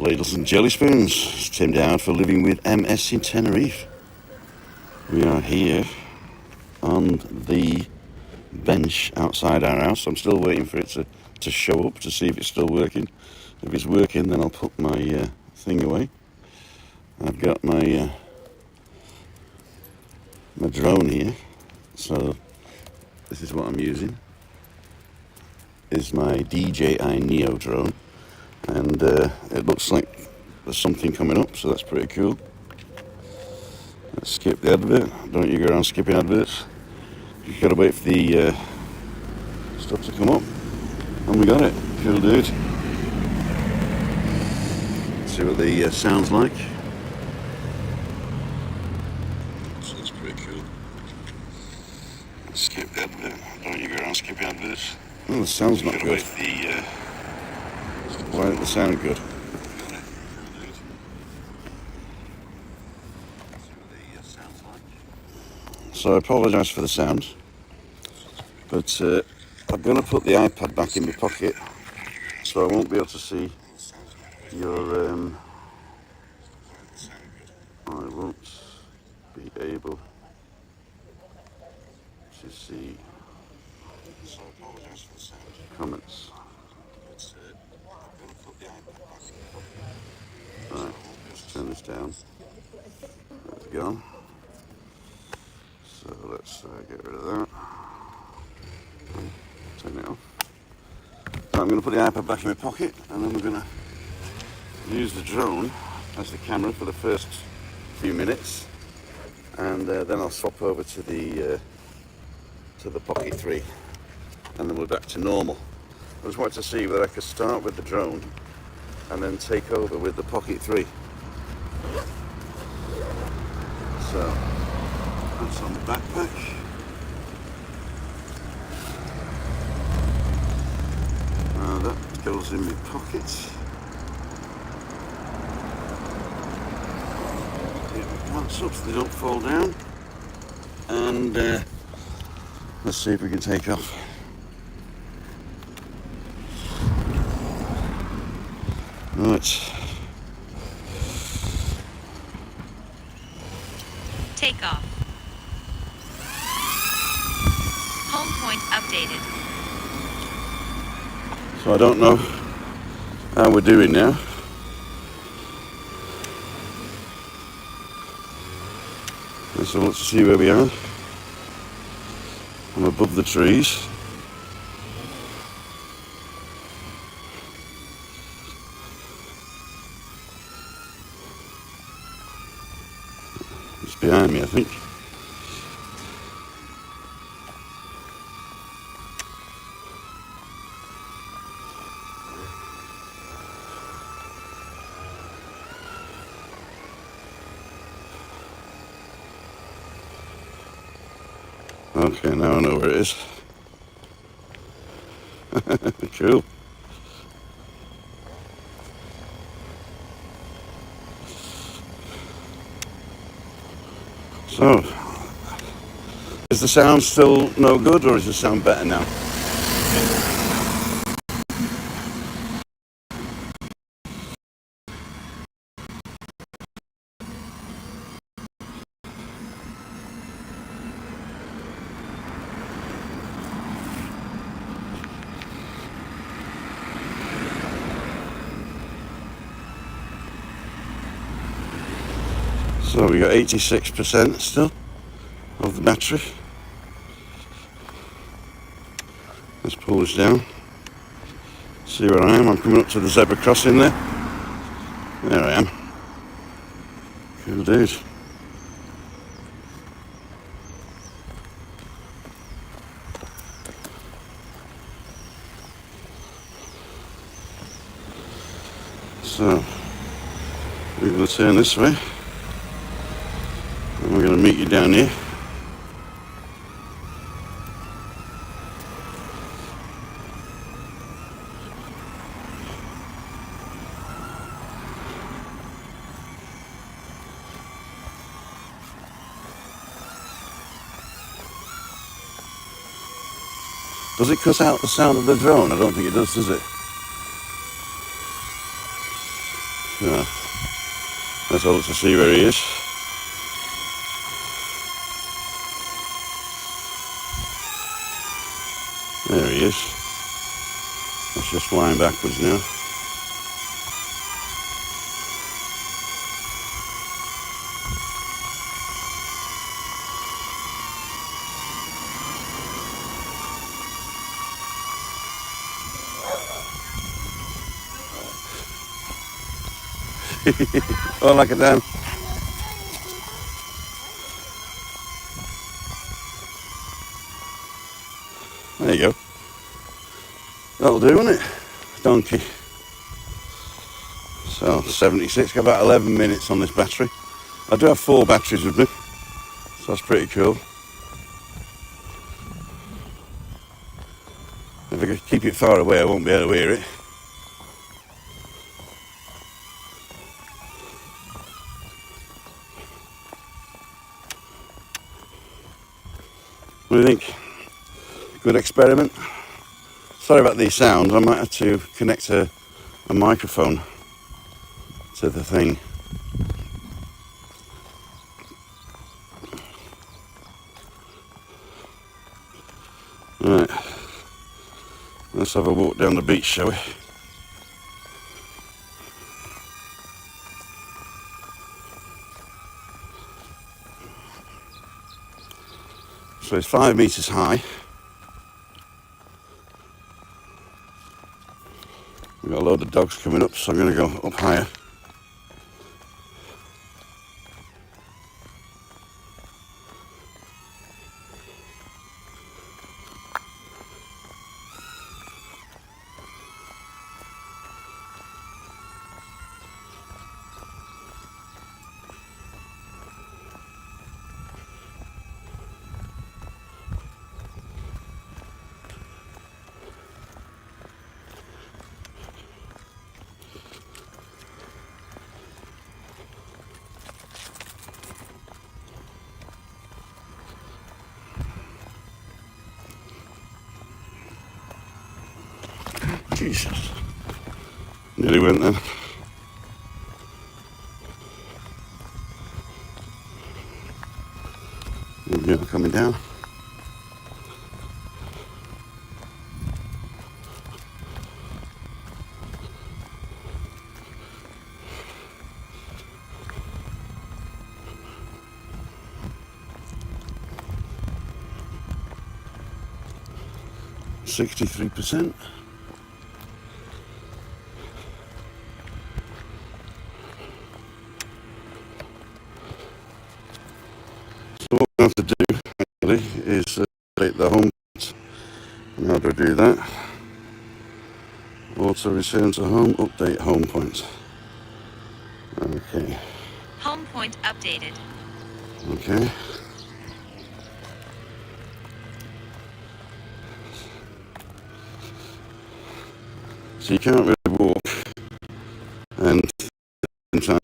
Ladles and jelly spoons. It's Tim Dowd for Living with MS in Tenerife. We are here on the bench outside our house. I'm still waiting for it to show up to see if it's still working. If it's working, then I'll put my thing away. I've got my drone here, so this is what I'm using. Is my DJI Neo drone, and it looks like there's something coming up, so that's pretty cool. Let's skip the advert. Don't you go around skipping adverts. You've got to wait for the stuff to come up, and we got it. Cool, dude. Let's see what the sounds like. So that's pretty cool. Let's skip the advert. Don't you go around skipping adverts. Oh, the sound's not good. Why isn't the sound good? So I apologise for the sound, but I'm going to put the iPad back in my pocket, so I won't be able to see your. I won't be able to see comments. Right, let's turn this down. There we go. So let's get rid of that. Turn it off. So I'm going to put the iPad back in my pocket, and then we're going to use the drone as the camera for the first few minutes, and then I'll swap over to the Pocket 3, and then we're back to normal. I just wanted to see whether I could start with the drone and then take over with the Pocket 3. So that's on the backpack. Now that goes in my pocket. Take my pants up so they don't fall down. And let's see if we can take off. Right. Take off. Home point updated. So I don't know how we're doing now. So let's see where we are. I'm above the trees. It's behind me, I think. Okay, now I know where it is. Cool. So, is the sound still no good, or is the sound better now? So we got 86% still of the battery. Let's pull this down. See where I am. I'm coming up to the zebra crossing there. There I am. Cool dude. So we're going to turn this way. And we're going to meet you down here. Does it cut out the sound of the drone? I don't think it does it? Let's hope to see where he is. There he is. Let's just flying backwards now. Oh, like it down. There you go. That'll do, won't it? Donkey. So 76, got about 11 minutes on this battery. I do have 4 batteries with me, so that's pretty cool. If I could keep it far away, I won't be able to hear it. What do you think? Good experiment. Sorry about these sounds, I might have to connect a microphone to the thing. Right, let's have a walk down the beach, shall we? So it's 5 meters high. We've got a load of dogs coming up, so I'm going to go up higher. Jesus. Nearly went then. Here we go, coming down. %63%. So what we have to do actually is update the home point. And how do I do that? Auto return to home, update home point. Okay. Home point updated. Okay. So you can't really walk and in time.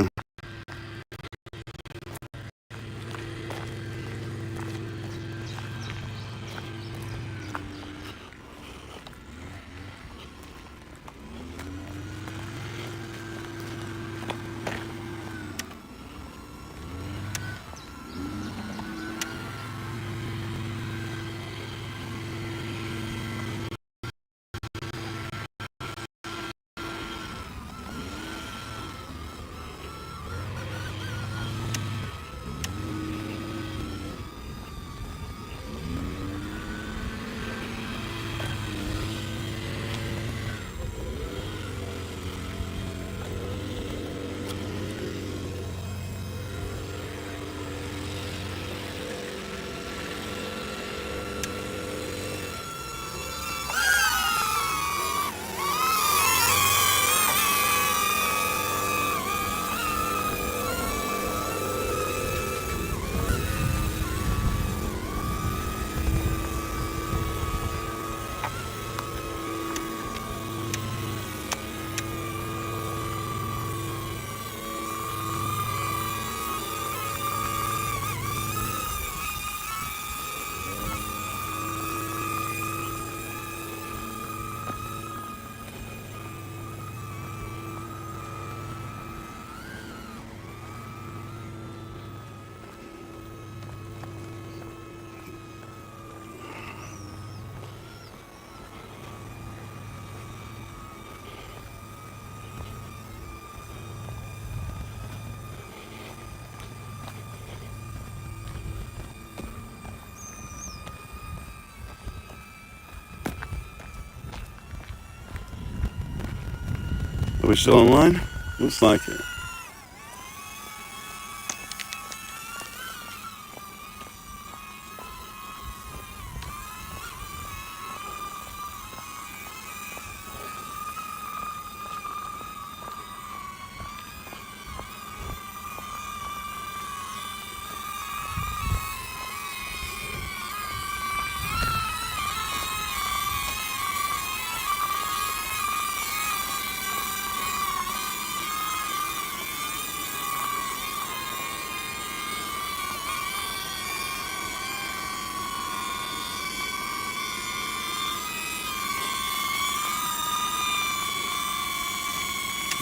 we still online? Looks like it.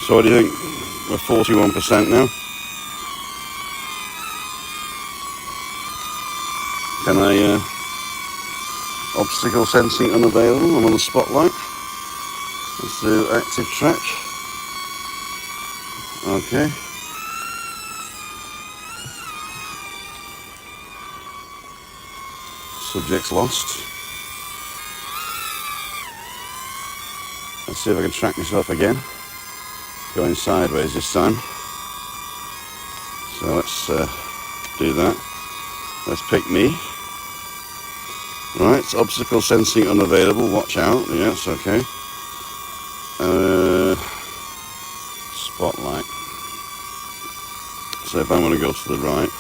So what do you think? We're 41% now. Can I, obstacle sensing unavailable, I'm on the spotlight. Let's do active track. Okay. Subject's lost. Let's see if I can track myself again. Going sideways this time. So let's do that. Let's pick me. Right, obstacle sensing unavailable. Watch out. Yes, okay. Spotlight. So if I want to go to the right.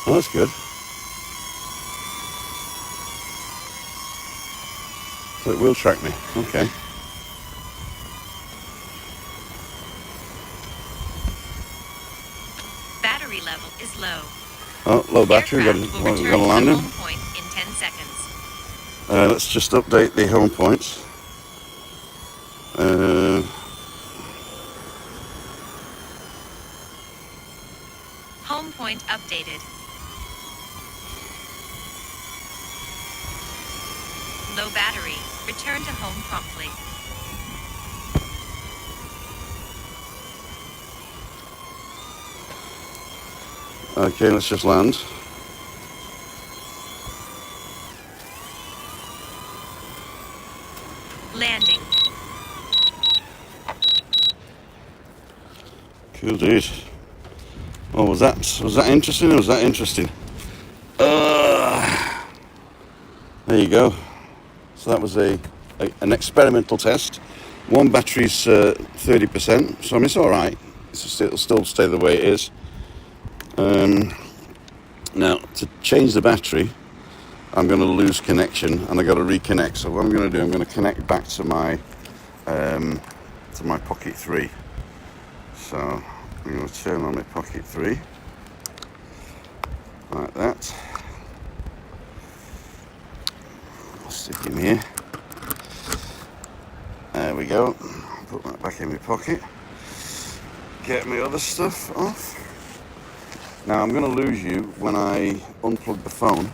Oh, that's good. So it will track me. Okay. Battery level is low. Oh, low battery. Got to land him. Home point in 10 seconds. Let's just update the home points. Home point updated. Low battery. Return to home promptly. Okay, let's just land. Landing. Cool, dude. Oh, was that interesting or was that interesting? There you go. So that was an experimental test. One battery's 30%, so I mean it's all right. It'll still stay the way it is. Now to change the battery, I'm going to lose connection and I got to reconnect. So what I'm going to do, I'm going to connect back to my Pocket 3. So I'm going to turn on my Pocket 3 like that. I'll stick him here. There we go. Put that back in my pocket. Get my other stuff off. Now I'm going to lose you when I unplug the phone.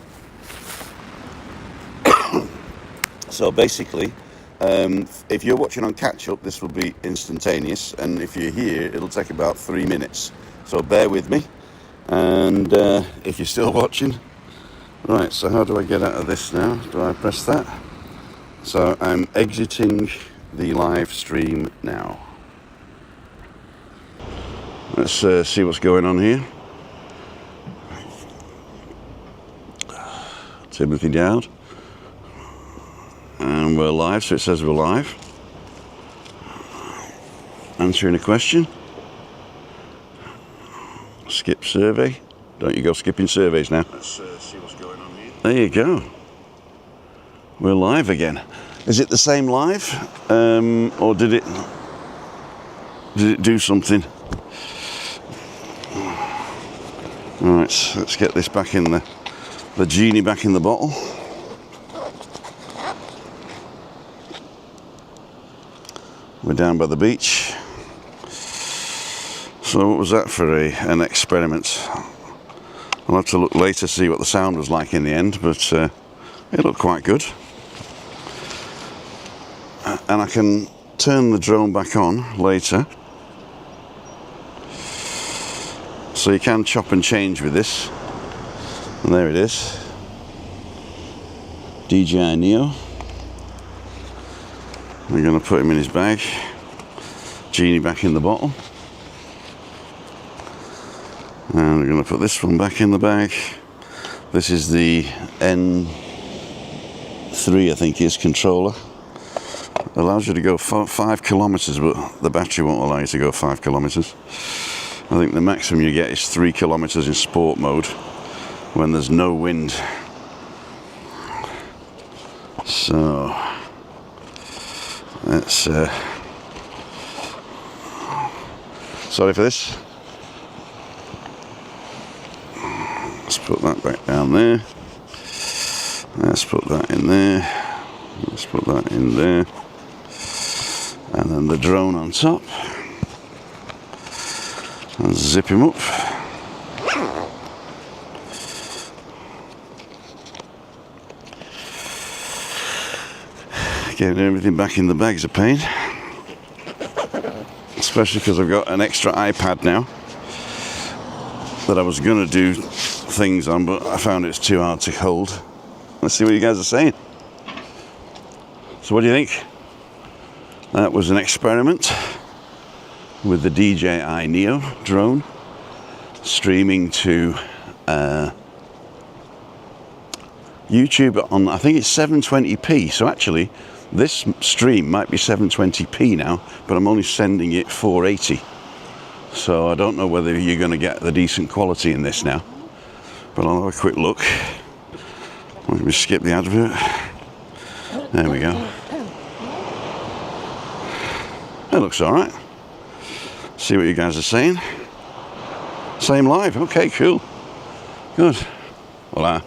So basically, if you're watching on catch-up, this will be instantaneous, and if you're here, it'll take about 3 minutes. So bear with me, and if you're still watching. Right, so how do I get out of this now? Do I press that? So I'm exiting the live stream now. Let's see what's going on here. Timothy Dowd. And we're live, so it says we're live. Answering a question. Skip survey. Don't you go skipping surveys now. Let's see what's going on here. There you go. We're live again. Is it the same live? Or did it do something? Alright, let's get this back in the genie back in the bottle. We're down by the beach. So what was that for an experiment? I'll have to look later to see what the sound was like in the end, but it looked quite good. And I can turn the drone back on later So you can chop and change with this. And there it is. DJI Neo. We're going to put him in his bag. Genie back in the bottle. And we're going to put this one back in the bag. This is the N3, I think it is, controller. Allows you to go 5 kilometers, but the battery won't allow you to go 5 kilometers. I think the maximum you get is 3 kilometers in sport mode when there's no wind. So let's sorry for this. Let's put that back down there. Let's put that in there. Let's put that in there. And then the drone on top. And zip him up. Getting everything back in the bag's a pain. Especially because I've got an extra iPad now that I was going to do things on, but I found it's too hard to hold. Let's see what you guys are saying. So what do you think? That was an experiment with the DJI Neo drone streaming to YouTube on, I think it's 720p. So actually this stream might be 720p now, but I'm only sending it 480. So I don't know whether you're going to get the decent quality in this now, but I'll have a quick look. Let me skip the advert. There we go. That looks all right. See what you guys are saying. Same live. Okay, cool. Good. Voila.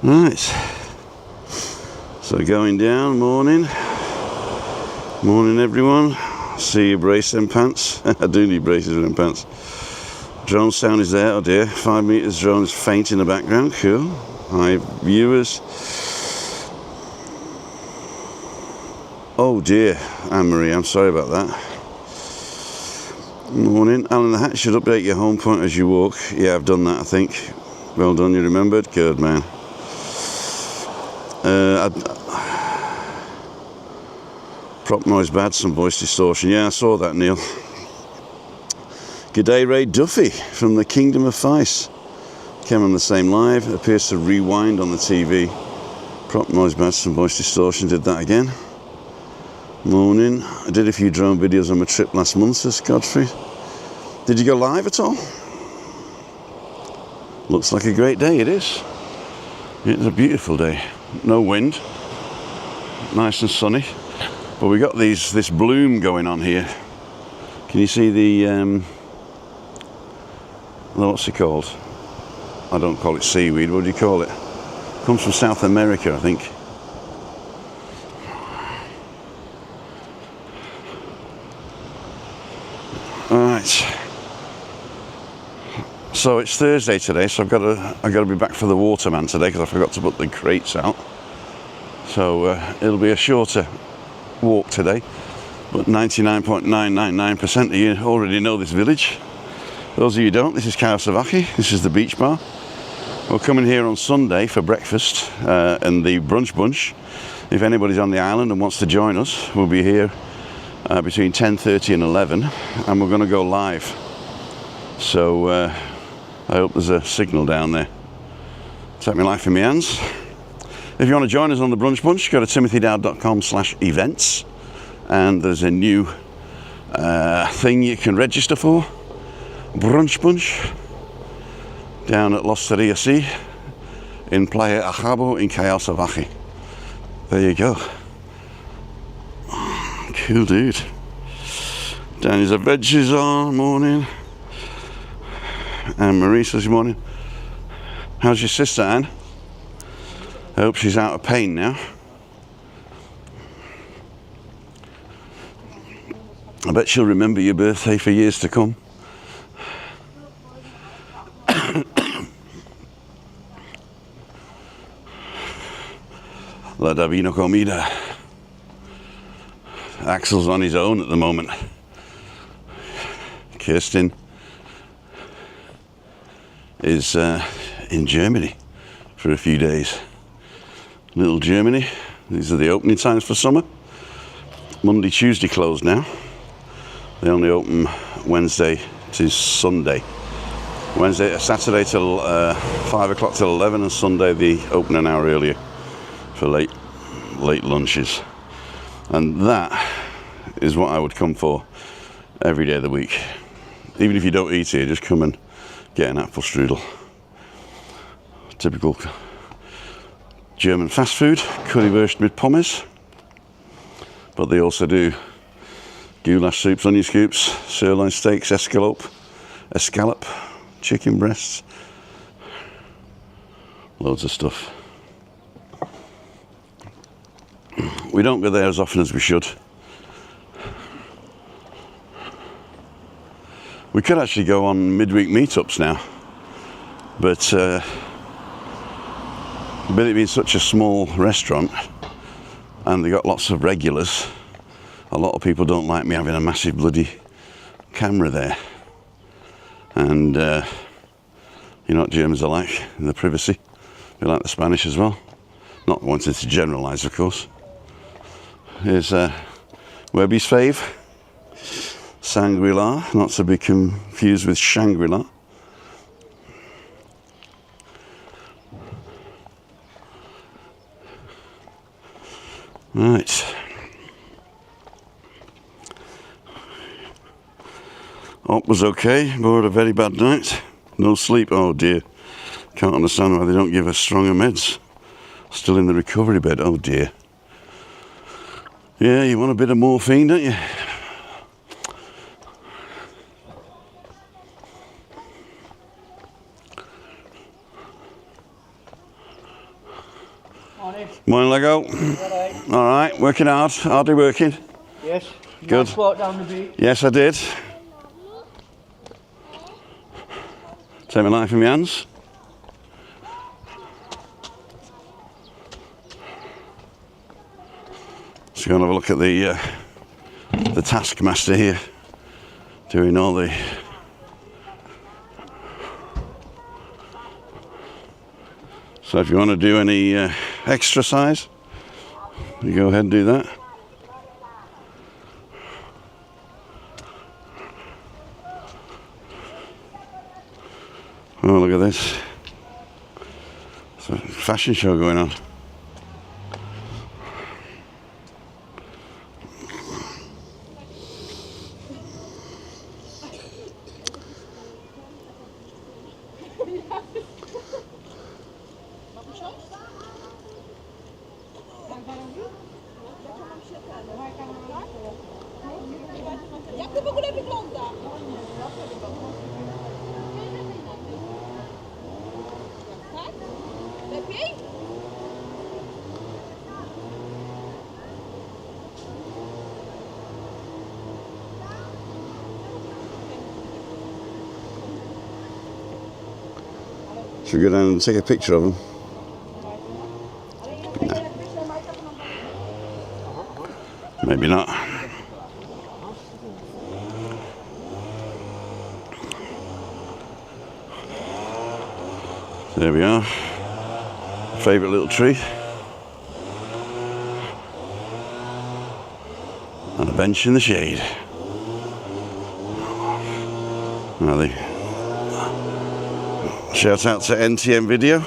Right. So going down, morning. Morning everyone. See you brace them pants. I do need braces with them pants. Drone sound is there, oh dear. 5 meters drone is faint in the background. Cool. Hi viewers. Oh dear, Anne-Marie, I'm sorry about that. Morning. Alan the Hat should update your home point as you walk. Yeah, I've done that, I think. Well done, you remembered. Good, man. Prop noise bad, some voice distortion. Yeah, I saw that, Neil. G'day, Ray Duffy from the Kingdom of Vice. Came on the same live. Appears to rewind on the TV. Prop noise bad, some voice distortion. Did that again. Morning. I did a few drone videos on my trip last month, says Godfrey. Did you go live at all? Looks like a great day, it is. It's a beautiful day. No wind. Nice and sunny. But we got this bloom going on here. Can you see the what's it called? I don't call it seaweed. What do you call it? Comes from South America, I think. Alright. So it's Thursday today, so I've got to be back for the Waterman today because I forgot to put the crates out. So it'll be a shorter walk today, but 99.999% of you already know this village. Those of you who don't, this is Karasavaki. This is the beach bar. We're coming here on Sunday for breakfast and the brunch bunch. If anybody's on the island and wants to join us, we'll be here between 10:30 and 11, and we're going to go live. So I hope there's a signal down there. Take my life in my hands. If you want to join us on the brunch bunch, go to timothydowd.com/events, and there's a new thing you can register for. Brunch bunch down at L'Osteria Sea in Playa Ajabo in Karasavaki. There you go. Cool dude. Danny's adventures on, morning. And Marie says good morning. How's your sister, Anne? I hope she's out of pain now. I bet she'll remember your birthday for years to come. La Davino Comida. Axel's on his own at the moment. Kirsten is in Germany for a few days. Little Germany. These are the opening times for summer. Monday, Tuesday closed now. They only open Wednesday to Sunday. Saturday till 5 o'clock till 11, and Sunday they open an hour earlier for late lunches. And that is what I would come for every day of the week. Even if you don't eat here, just come and get an apple strudel. Typical German fast food, currywurst with pommes. But they also do goulash soups, onion scoops, sirloin steaks, escallop, chicken breasts, loads of stuff. We don't go there as often as we should. We could actually go on midweek meetups now, but it being such a small restaurant and they got lots of regulars, a lot of people don't like me having a massive bloody camera there. And you know what Germans are like, the privacy. They like the Spanish as well. Not wanting to generalise, of course. Here's Webby's fave, Shangri-La, not to be confused with Shangri-La. Right. Op was okay, but had a very bad night. No sleep, oh dear. Can't understand why they don't give us stronger meds. Still in the recovery bed, oh dear. Yeah, you want a bit of morphine, don't you? Morning, Lego. All right, working hard. Hardly working. Yes. Good. Nice walk down the beach. Yes, I did. Take my life in my hands. So go and have a look at the taskmaster here, doing all the So if you want to do any exercise, you go ahead and do that. Oh, look at this. It's a fashion show going on. Jak to w ogóle wygląda? Tak? Lepiej? Should we go down and take a picture of them? No. Maybe not. There we are. Favourite little tree. And a bench in the shade. Now the shout out to NTM Video.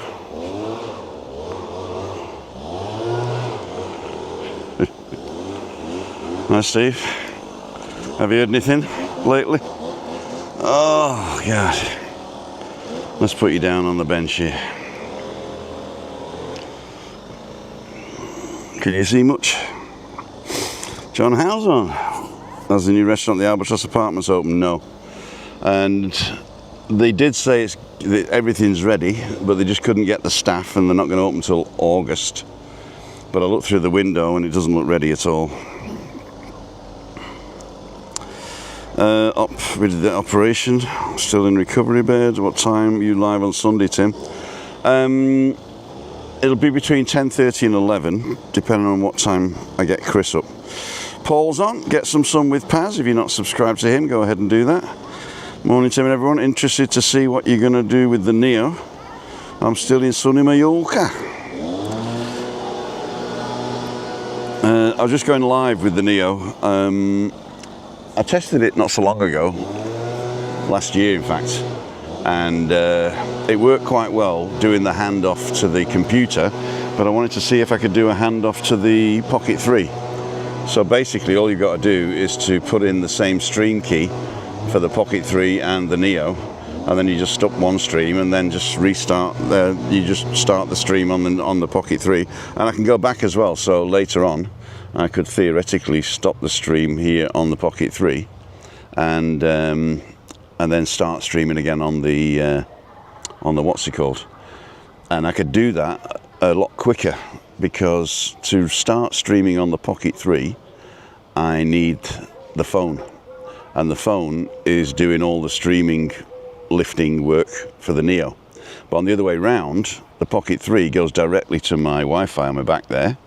Hi Steve. Have you heard anything lately? Oh God. Let's put you down on the bench here. Can you see much? John Howe's on. Has the new restaurant, the Albatross Apartments, open? No. And they did say everything's ready, but they just couldn't get the staff, and they're not going to open until August. But I looked through the window and it doesn't look ready at all. Up with the operation, still in recovery bed. What time are you live on Sunday, Tim? It'll be between 10:30 and 11, depending on what time I get Chris up. Paul's on. Get some sun with Paz. If you're not subscribed to him, go ahead and do that. Morning, Tim and everyone. Interested to see what you're going to do with the Neo. I'm still in sunny Mallorca. I was just going live with the Neo. I tested it not so long ago, last year in fact, and it worked quite well doing the handoff to the computer, but I wanted to see if I could do a handoff to the Pocket 3. So basically all you've got to do is to put in the same stream key for the Pocket 3 and the Neo, and then you just stop one stream and then just restart you just start the stream on the Pocket 3, and I can go back as well. So later on I could theoretically stop the stream here on the Pocket 3 and then start streaming again on the what's it called, and I could do that a lot quicker, because to start streaming on the Pocket 3 I need the phone, and the phone is doing all the streaming lifting work for the Neo. But on the other way round, the Pocket 3 goes directly to my Wi-Fi on my back there,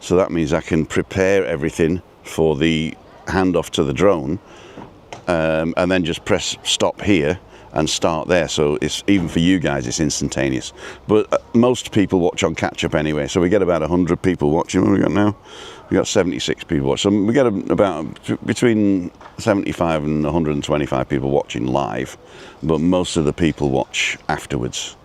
so that means I can prepare everything for the handoff to the drone, and then just press stop here and start there. So it's, even for you guys, it's instantaneous. But most people watch on catch-up anyway, so we get about 100 people watching. What have we got now? We got 76 people watching. So we get about between 75 and 125 people watching live, but most of the people watch afterwards.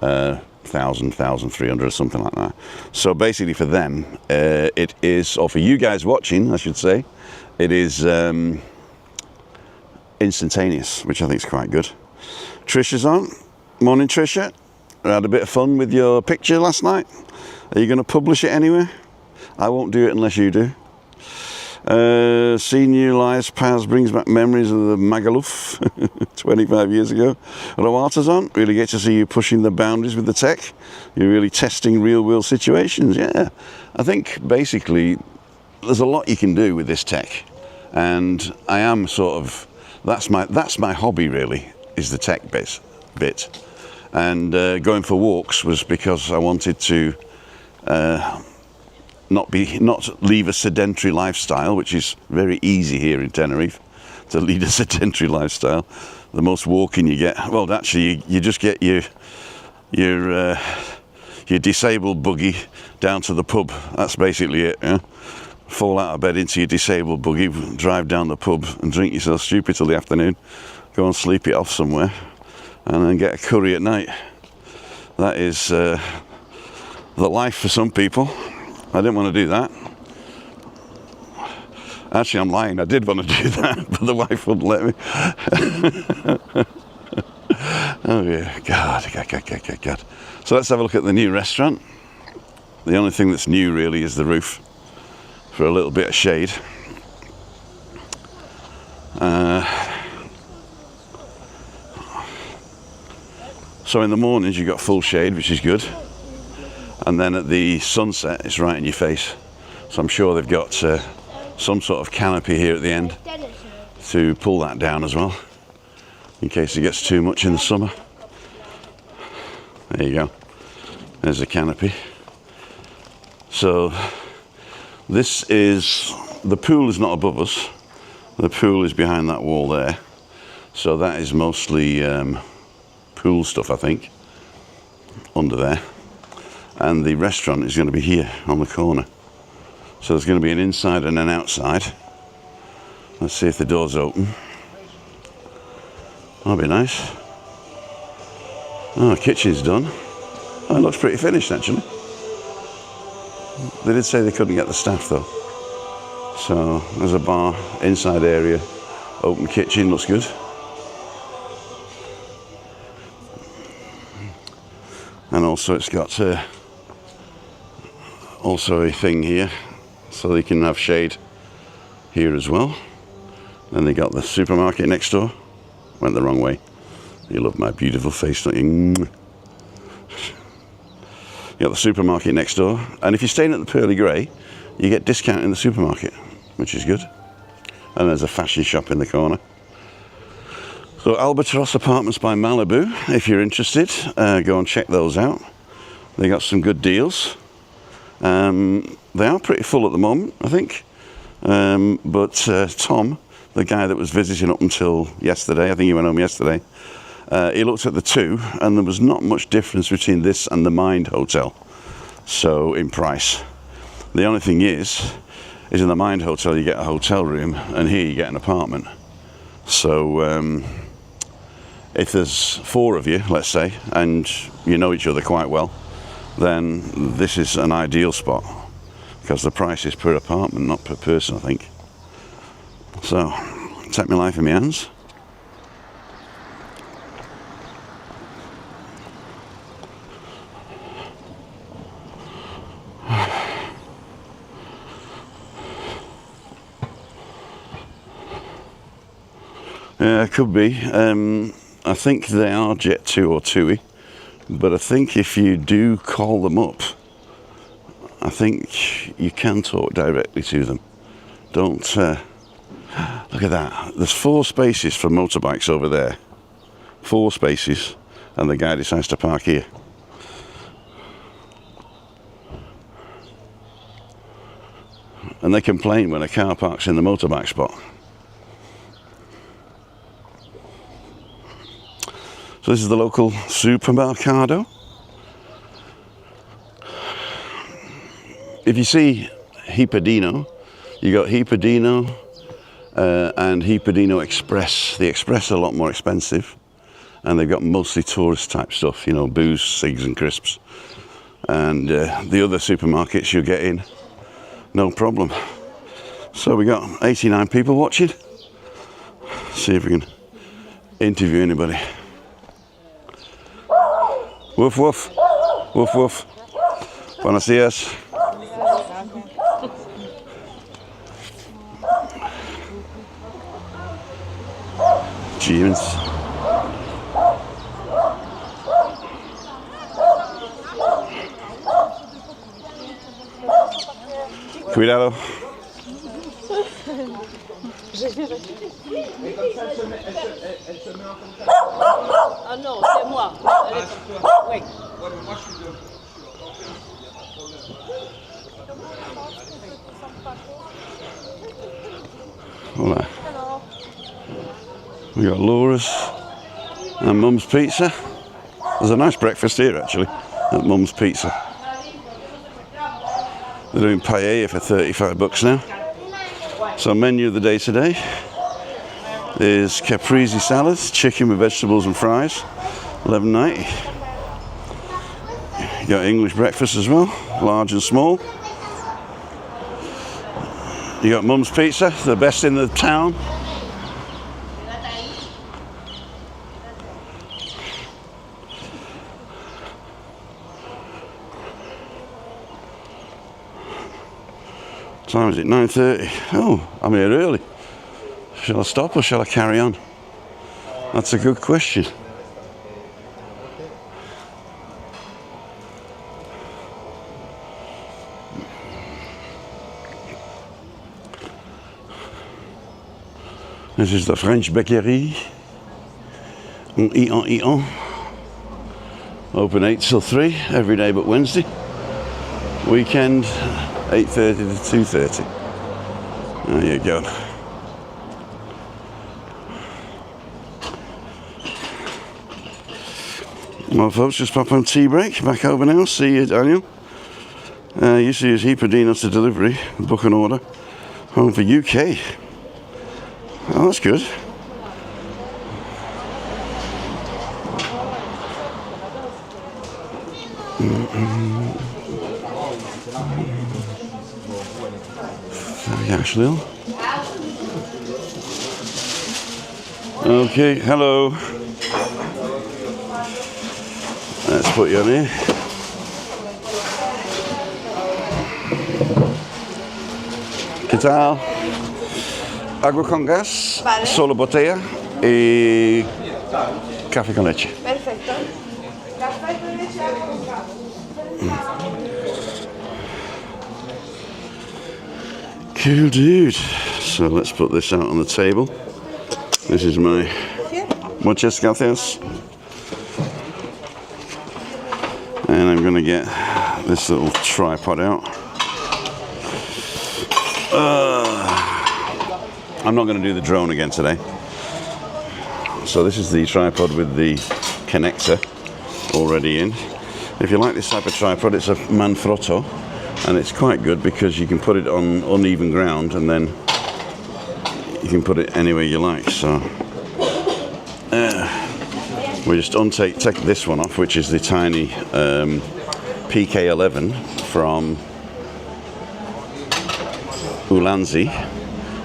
1,300 or something like that. So basically for them, it is, or for you guys watching, I should say, it is instantaneous, which I think is quite good. Trisha's on. Morning, Trisha. I had a bit of fun with your picture last night. Are you going to publish it anywhere? I won't do it unless you do. Seeing you live, Paz, brings back memories of the Magaluf 25 years ago. Rawata's on. Really get to see you pushing the boundaries with the tech. You're really testing real world situations. Yeah, I think basically there's a lot you can do with this tech, and I am sort of, that's my hobby really, is the tech bit. And going for walks was because I wanted to not leave a sedentary lifestyle, which is very easy here in Tenerife to lead a sedentary lifestyle. The most walking you get, well, actually you just get your disabled buggy down to the pub. That's basically it. Yeah? Fall out of bed into your disabled buggy, drive down the pub and drink yourself stupid till the afternoon, go and sleep it off somewhere, and then get a curry at night. That is the life for some people. I didn't want to do that. Actually, I'm lying. I did want to do that, but the wife wouldn't let me. Oh yeah, God. So let's have a look at the new restaurant. The only thing that's new really is the roof, for a little bit of shade. So in the mornings you've got full shade, which is good, and then at the sunset it's right in your face. So I'm sure they've got some sort of canopy here at the end to pull that down as well, in case it gets too much in the summer. There you go, there's a canopy. So this is, the pool is not above us, the pool is behind that wall there, so that is mostly pool stuff, I think, under there. And the restaurant is going to be here on the corner, so there's going to be an inside and an outside. Let's see if the door's open. That'll be nice. Oh, the kitchen's done. Oh, it looks pretty finished actually. They did say they couldn't get the staff though. So there's a bar, inside area, open kitchen, looks good. And also it's got also a thing here, so they can have shade here as well. Then they got the supermarket next door. Went the wrong way. You love my beautiful face, don't you? You got the supermarket next door, and if you're staying at the Pearly Grey, you get discount in the supermarket, which is good. And there's a fashion shop in the corner. So Albatross Apartments by Malibu, if you're interested, go and check those out. They got some good deals. They are pretty full at the moment, I think. But Tom, the guy that was visiting up until yesterday, I think he went home yesterday, he looked at the two and there was not much difference between this and the Mind Hotel, so in price. The only thing is in the Mind Hotel you get a hotel room and here you get an apartment. So if there's 4 of you, let's say, and you know each other quite well, then this is an ideal spot because the price is per apartment, not per person, I think. So, take my life in my hands. Yeah, it could be. I think they are Jet 2 or TUI, but I think if you do call them up, I think you can talk directly to them. Don't, look at that. There's 4 spaces for motorbikes over there. 4 spaces, and the guy decides to park here. And they complain when a car parks in the motorbike spot. So this is the local supermercado. If you see Hipadino, you got Hipadino and Hipadino Express. The Express are a lot more expensive, and they've got mostly tourist type stuff, you know, booze, cigs and crisps. And the other supermarkets you get in, no problem. So we got 89 people watching. See if we can interview anybody. Woof woof, woof woof. Buenos dias. Jeans. Cuidado. Ah non, c'est moi. Oui. Hola. We got Laura's and Mum's Pizza. There's a nice breakfast here actually at Mum's Pizza. They're doing paella for 35 bucks now. So menu of the day today is caprese salads, chicken with vegetables and fries, $11.90. You got English breakfast as well, large and small. You got Mum's Pizza, the best in the town. What time is it? 9:30. Oh, I'm here early. Shall I stop or shall I carry on? That's a good question. This is the French bakery. On. Open 8 till 3 every day but Wednesday. Weekend 8:30 to 2:30. There you go. Well folks, just pop on tea break, back over now. See you, Daniel. Used to use Hipadino to delivery, book an order. Home for UK. Oh, that's good. Ashley. Okay, hello. Let's put you on here. ¿Qué tal? Agua con gas, vale. Solo botella y café con leche. Perfecto. Café con leche, agua con gas. Cool dude. So let's put this out on the table. This is my muchas gracias. And I'm gonna get this little tripod out. I'm not going to do the drone again today. So this is the tripod with the connector already in. If you like this type of tripod, it's a Manfrotto, and it's quite good because you can put it on uneven ground and then you can put it anywhere you like. So we just take this one off, which is the tiny PK11 from Ulanzi.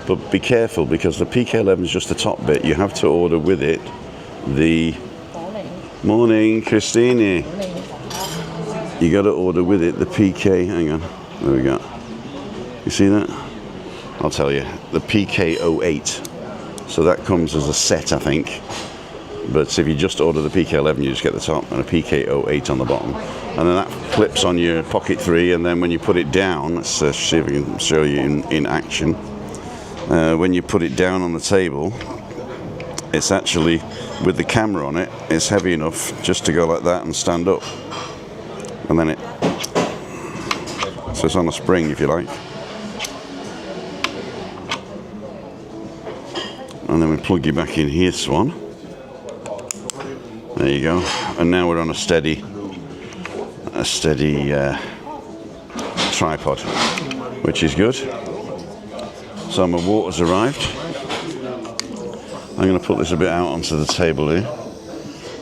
But be careful, because the PK11 is just the top bit. You have to order with it the... Morning, Christine. You got to order with it the PK... Hang on. There we go. You see that? I'll tell you. The PK08. So that comes as a set, I think. But if you just order the PK11, you just get the top and a PK08 on the bottom. And then that clips on your Pocket 3, and then when you put it down, let's see if we can show you in action. When you put it down on the table, it's actually, with the camera on it, it's heavy enough just to go like that and stand up. And then so it's on a spring, if you like. And then we plug you back in here, Swan. There you go. And now we're on a steady tripod, which is good. So my water's arrived. I'm going to put this a bit out onto the table here,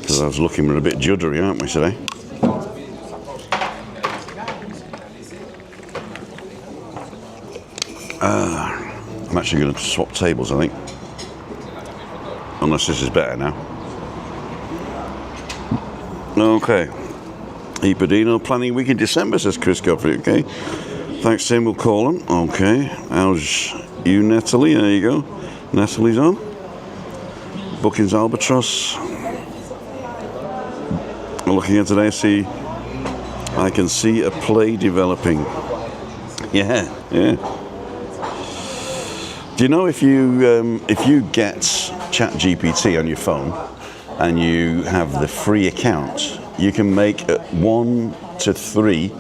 because I was looking, we're a bit juddery, aren't we, today? I'm actually going to swap tables, I think. Unless this is better now. Okay. Ipadino, planning week in December, says Chris Godfrey. Okay. Thanks, Tim. We'll call him. Okay. How's you, Natalie? There you go. Natalie's on. Bookings Albatross. We're looking at today. I can see a play developing. Yeah. Do you know if you get ChatGPT on your phone and you have the free account, you can make up to 3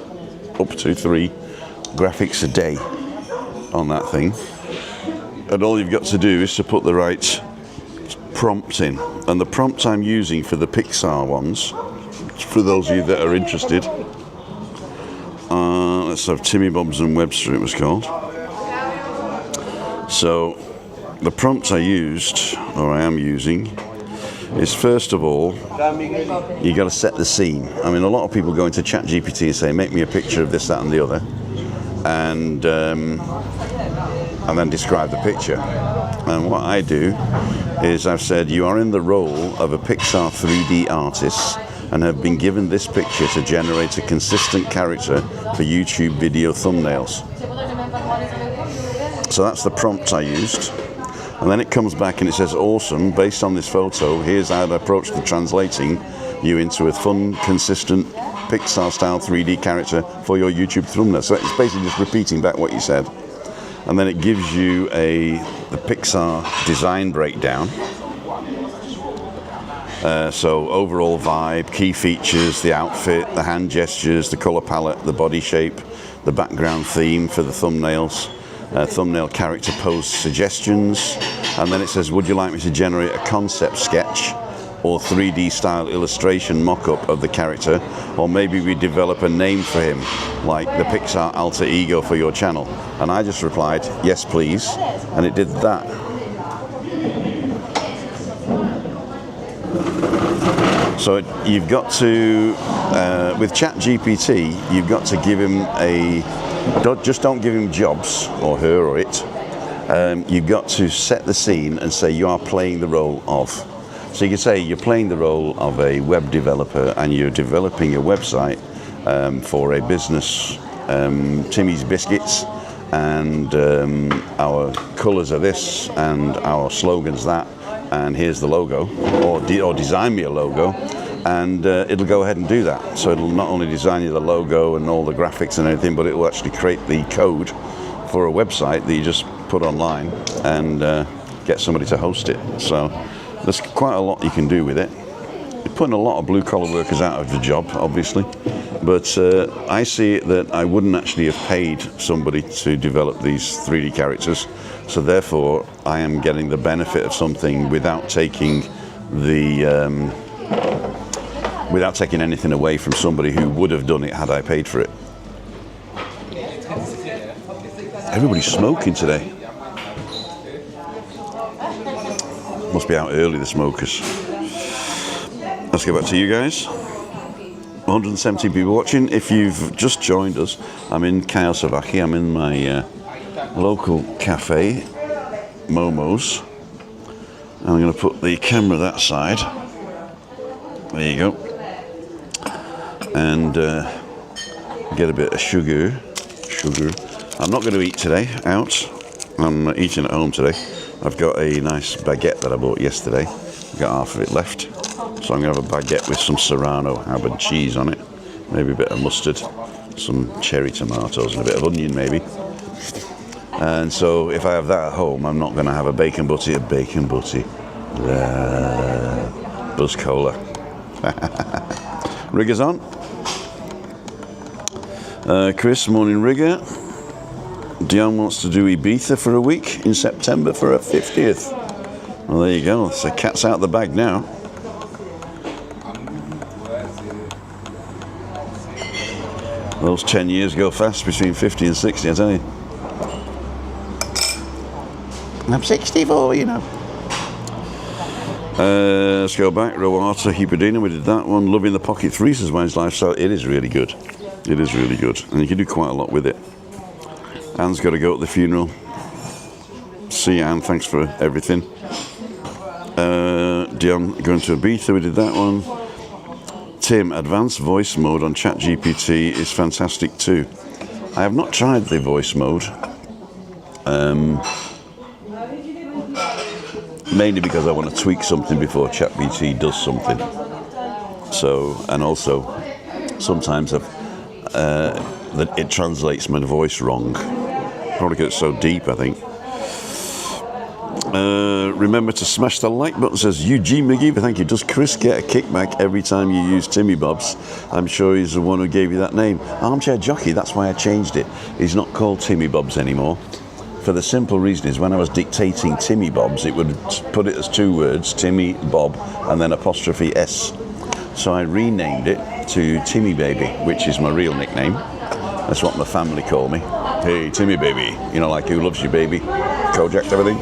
graphics a day on that thing, and all you've got to do is to put the right prompt in. And the prompt I'm using for the Pixar ones, for those of you that are interested, let's have Timmy Bobs and Webster, it was called. So the prompt I used, or I am using, is, first of all, you got to set the scene. I mean, a lot of people go into ChatGPT and say, make me a picture of this, that and the other, and then describe the picture. And what I do is I've said, you are in the role of a Pixar 3D artist and have been given this picture to generate a consistent character for YouTube video thumbnails. So that's the prompt I used. And then it comes back and it says, awesome, based on this photo, here's how to approach the translating you into a fun, consistent Pixar-style 3D character for your YouTube thumbnail. So it's basically just repeating back what you said. And then it gives you the Pixar design breakdown. So overall vibe, key features, the outfit, the hand gestures, the color palette, the body shape, the background theme for the thumbnails, thumbnail character pose suggestions, and then it says, would you like me to generate a concept sketch or 3D style illustration mock-up of the character, or maybe we develop a name for him, like the Pixar alter ego for your channel? And I just replied, yes please, and it did that. So you've got to, with ChatGPT, you've got to give him don't give him jobs, or her or it. You've got to set the scene and say you are playing the role of. So you can say you're playing the role of a web developer and you're developing a website for a business, Timmy's Biscuits, and our colours are this and our slogan's that, and here's the logo, or design me a logo, and it'll go ahead and do that. So it'll not only design you the logo and all the graphics and everything, but it will actually create the code for a website that you just put online and get somebody to host it. So there's quite a lot you can do with it. You're putting a lot of blue-collar workers out of the job, obviously, but I see it that I wouldn't actually have paid somebody to develop these 3D characters. So therefore, I am getting the benefit of something without taking without taking anything away from somebody who would have done it had I paid for it. Everybody's smoking today. Must be out early, the smokers. Let's get back to you guys. 170 people watching. If you've just joined us, I'm in Kayasavaki. I'm in my local cafe, Momo's. And I'm going to put the camera that side. There you go. And get a bit of sugar. I'm not going to eat today out. I'm eating at home today. I've got a nice baguette that I bought yesterday. I've got half of it left. So I'm going to have a baguette with some Serrano Harbour cheese on it. Maybe a bit of mustard, some cherry tomatoes and a bit of onion maybe. And so if I have that at home, I'm not going to have a bacon butty. Buzz Cola. Rigger's on. Chris, morning Rigger. Dion wants to do Ibiza for a week in September for her 50th. Well, there you go. So cat's out the bag now. Those 10 years go fast between 50 and 60, I tell you. I'm 64, you know. Let's go back. Roata Hippodina, we did that one. Loving the Pocket 3, says Wine's Lifestyle. It is really good. It is really good. And you can do quite a lot with it. Anne's got to go at the funeral. See you, Anne. Thanks for everything. Dion going to Ibiza. We did that one. Tim, advanced voice mode on ChatGPT is fantastic too. I have not tried the voice mode. Mainly because I want to tweak something before ChatGPT does something. So, and also, sometimes that it translates my voice wrong. Probably because it's so deep, I think. Remember to smash the like button, says Eugene McGee. Thank you. Does Chris get a kickback every time you use Timmy Bob's? I'm sure he's the one who gave you that name. Armchair Jockey, that's why I changed it. He's not called Timmy Bob's anymore. For the simple reason is when I was dictating Timmy Bob's, it would put it as two words, Timmy Bob, and then apostrophe S. So I renamed it to Timmy Baby, which is my real nickname. That's what my family call me. Hey, Timmy Baby. You know, like Who Loves You Baby? Kojak, everything.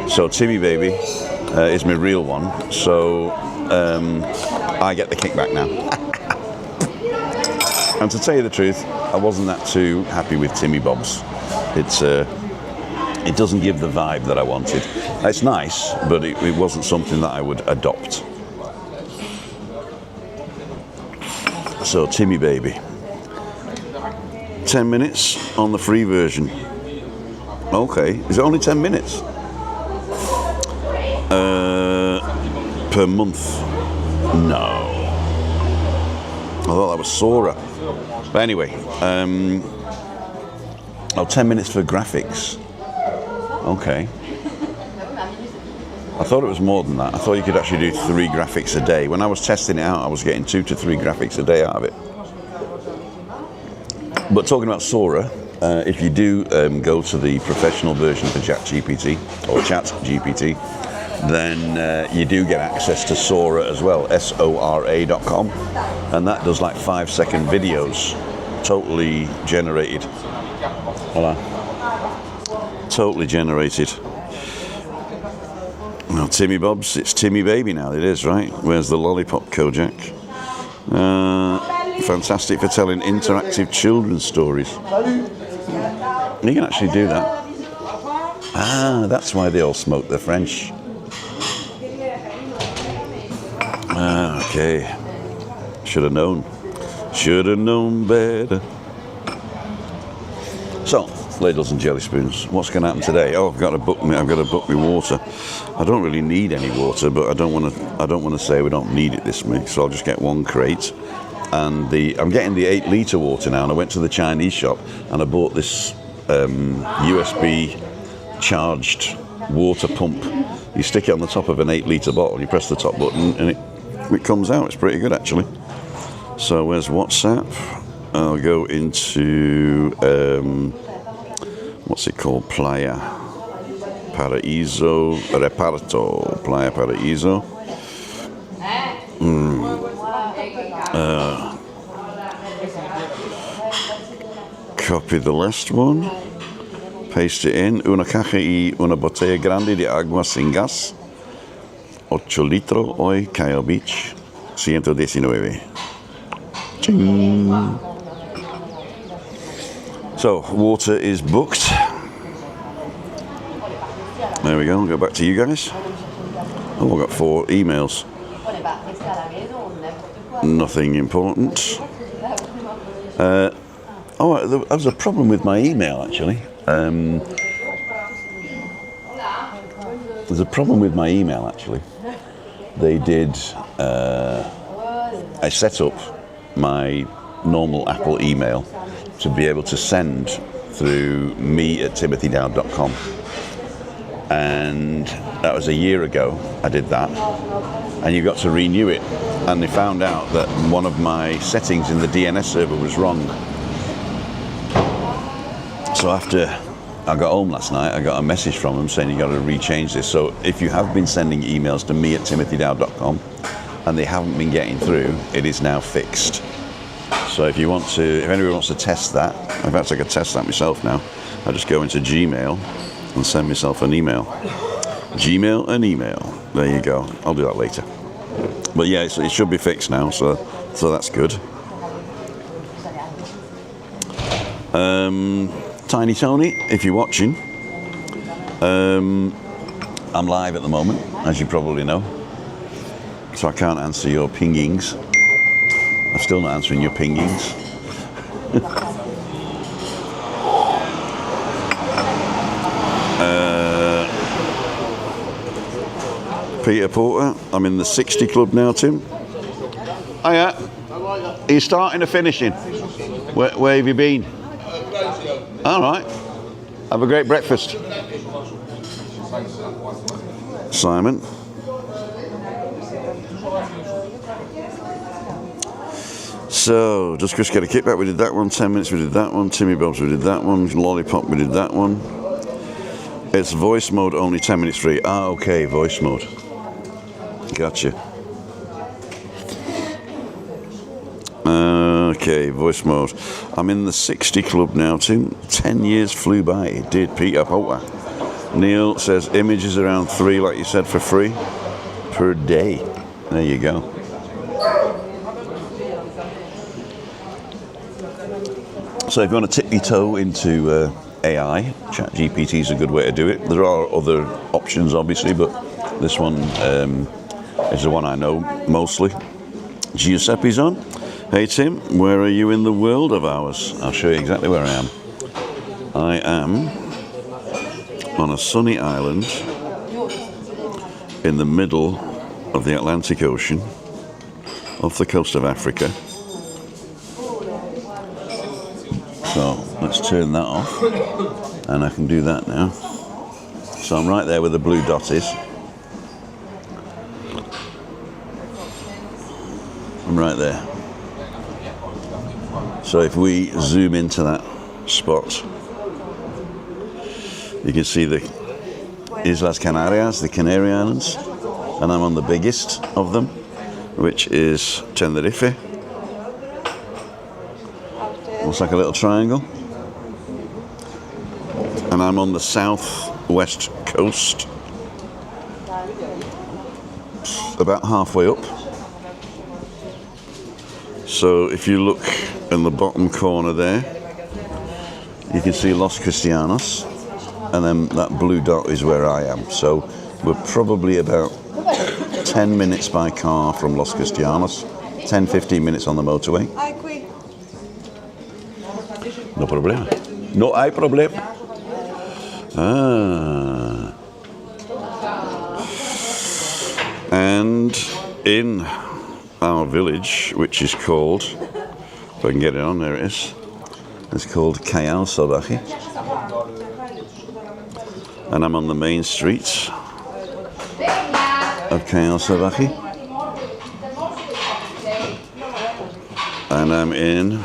So Timmy Baby is my real one. So I get the kickback now. And to tell you the truth, I wasn't that too happy with Timmy Bob's. It doesn't give the vibe that I wanted. It's nice, but it wasn't something that I would adopt. So Timmy Baby. 10 minutes on the free version. Okay, is it only 10 minutes? Per month? No. I thought that was Sora. But anyway, 10 minutes for graphics. Okay. I thought it was more than that. I thought you could actually do 3 graphics a day. When I was testing it out, I was getting 2 to 3 graphics a day out of it. But talking about Sora, if you do go to the professional version for ChatGPT, or ChatGPT, then you do get access to Sora as well, Sora.com, and that does like 5-second videos, totally generated. Voila. Totally generated. Well, Timmy Bob's, it's Timmy Baby now, it is, right? Where's the lollipop, Kojak? Fantastic for telling interactive children's stories. You can actually do that. Ah, that's why they all smoke the French. Okay. Should have known. Should have known better. So, ladles and jelly spoons. What's going to happen today? Oh, I've got to book me water. I don't really need any water, but I don't want to say we don't need it this week, so I'll just get 1 crate. And I'm getting the 8-litre water now, and I went to the Chinese shop and I bought this USB charged water pump. You stick it on the top of an 8-litre bottle, you press the top button, and it comes out. It's pretty good, actually. So where's WhatsApp? I'll go into what's it called? Playa. Paraíso Reparto, Playa Paraíso. Copy the last one, paste it in. Una caja y una botella grande de agua sin gas, 8 litros hoy, Cayo Beach, 119. Ching. So, water is booked. There we go, I'll go back to you guys. Oh, I've got 4 emails. Nothing important. There was a problem with my email, actually. There's a problem with my email, actually. They did... I set up my normal Apple email to be able to send through me@timothydowd.com. And that was a year ago I did that. And you got to renew it. And they found out that one of my settings in the DNS server was wrong. So after I got home last night, I got a message from them saying you got to rechange this. So if you have been sending emails to me@timothydowd.com and they haven't been getting through, it is now fixed. So if anyone wants to test that, in fact I could test that myself now. I just go into Gmail and send myself an email. Gmail and email. There you go. I'll do that later. But yeah, it should be fixed now, so that's good. Tiny Tony, if you're watching, I'm live at the moment, as you probably know, so I can't answer your pingings. I'm still not answering your pingings. Peter Porter, I'm in the 60 club now, Tim. Hiya. Are you starting or finishing? Where have you been? All right. Have a great breakfast. Simon. So, just Chris get a kickback, we did that one. 10 minutes, we did that one. Timmy Bobs, we did that one. Lollipop, we did that one. It's voice mode, only 10 minutes free. Ah, okay, voice mode. Gotcha. Okay, voice mode. I'm in the 60 club now, Tim. 10 years flew by. It did, Peter Porter. Neil says images around 3, like you said, for free per day. There you go. So if you want to tip your toe into AI, ChatGPT is a good way to do it. There are other options, obviously, but this one is the one I know mostly. Giuseppe's on. Hey Tim, where are you in the world of ours? I'll show you exactly where I am. I am on a sunny island in the middle of the Atlantic Ocean, off the coast of Africa. So let's turn that off, and I can do that now. So I'm right there where the blue dot is. I'm right there. So if we zoom into that spot, you can see the Islas Canarias, the Canary Islands, and I'm on the biggest of them, which is Tenerife. Looks like a little triangle. And I'm on the southwest coast, about halfway up. So if you look in the bottom corner there, you can see Los Cristianos, and then that blue dot is where I am. So we're probably about 10 minutes by car from Los Cristianos, 10-15 minutes on the motorway. No problema. No hay problema. Ah. And in our village, which is called, if I can get it on, there it is. It's called Callao Salvaje. And I'm on the main street of Callao Salvaje. And I'm in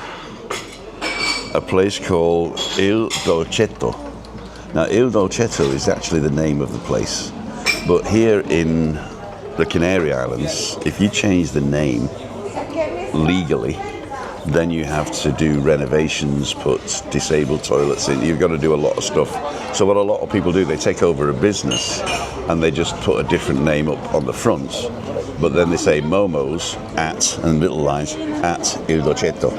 a place called El Dolcetto. Now, Il Dolcetto is actually the name of the place. But here in the Canary Islands, if you change the name legally, then you have to do renovations, put disabled toilets in. You've got to do a lot of stuff. So what a lot of people do, they take over a business and they just put a different name up on the front. But then they say Momo's at, and little lines, at Il Dolcetto.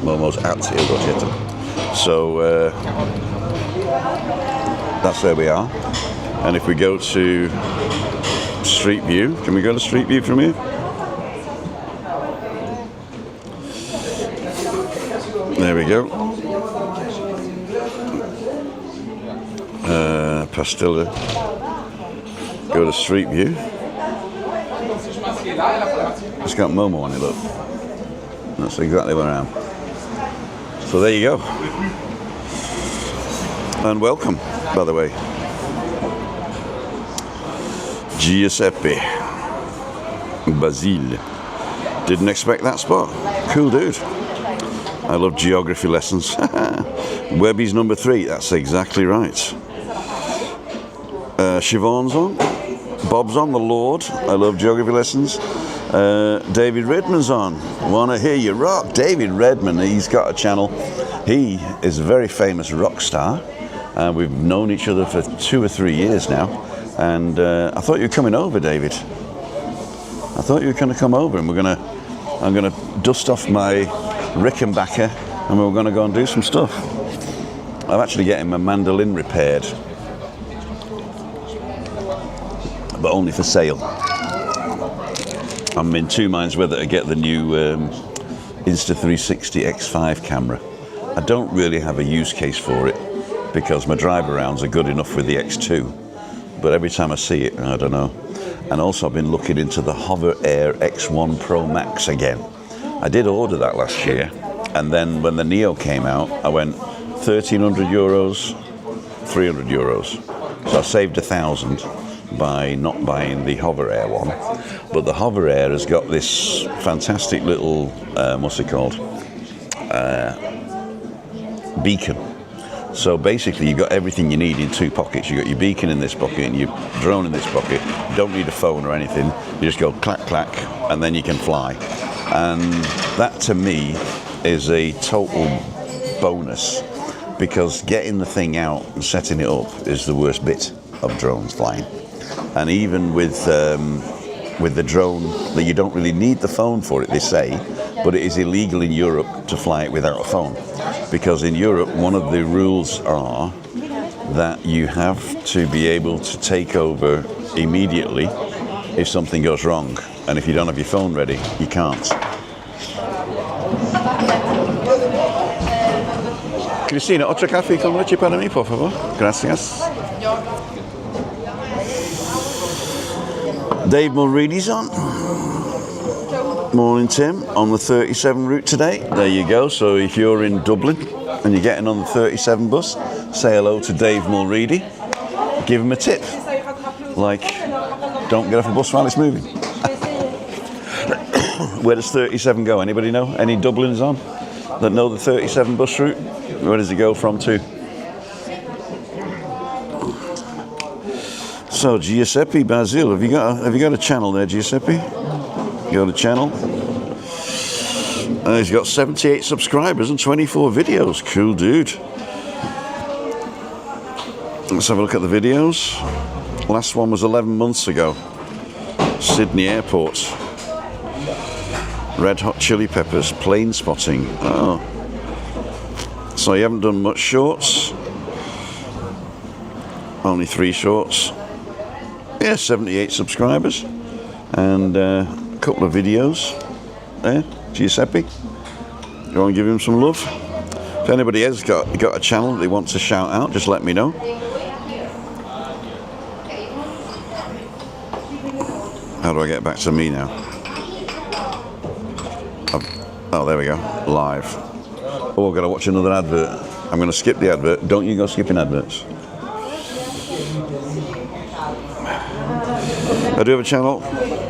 Momo's at Il Dolcetto. So that's where we are. And if we go to Street View, can we go to Street View from here? There we go. Pastilla. Go to Street View. It's got Momo on it, look. That's exactly where I am. So there you go. And welcome, by the way. Giuseppe Basile. Didn't expect that spot. Cool dude. I love geography lessons. Webby's number 3. That's exactly right. Siobhan's on. Bob's on. The Lord. I love geography lessons. David Redman's on. Wanna hear you rock? David Redman. He's got a channel. He is a very famous rock star. We've known each other for 2 or 3 years now. And I thought you were coming over, David. I thought you were going to come over, and I'm gonna dust off my Rickenbacker, and we're going to go and do some stuff. I'm actually getting my mandolin repaired, but only for sale. I'm in 2 minds whether to get the new Insta360 X5 camera. I don't really have a use case for it because my drive arounds are good enough with the X2. But every time I see it, I don't know. And also I've been looking into the Hover Air X1 Pro Max again. I did order that last year, and then when the Neo came out, I went 1,300 euros, 300 euros. So I saved 1,000 by not buying the Hover Air one. But the Hover Air has got this fantastic little, what's it called? Beacon. So basically you've got everything you need in 2 pockets. You've got your beacon in this pocket and your drone in this pocket. You don't need a phone or anything. You just go clack, clack, and then you can fly. And that to me is a total bonus, because getting the thing out and setting it up is the worst bit of drones flying. And even with the drone, that you don't really need the phone for it, they say, but it is illegal in Europe to fly it without a phone. Because in Europe, one of the rules are that you have to be able to take over immediately if something goes wrong. And if you don't have your phone ready, you can't. Cristina, otro café con leche para mí, por favor. Gracias. Dave Mulready's on. Morning, Tim. On the 37 route today. There you go. So if you're in Dublin and you're getting on the 37 bus, say hello to Dave Mulready. Give him a tip. Like, don't get off a bus while it's moving. Where does 37 go? Anybody know? Any Dubliners on that know the 37 bus route? Where does it go from to? So Giuseppe Basile, have you got a channel there, Giuseppe? You got a channel? He's got 78 subscribers and 24 videos. Cool dude. Let's have a look at the videos. Last one was 11 months ago. Sydney Airport. Red Hot Chili Peppers, plane spotting. Oh. So you haven't done much shorts. Only 3 shorts. Yeah, 78 subscribers. And a couple of videos there. Giuseppe. You want to give him some love? If anybody has got a channel that they want to shout out, just let me know. How do I get back to me now? Oh, there we go. Live. Oh, I've got to watch another advert. I'm going to skip the advert. Don't you go skipping adverts. I do have a channel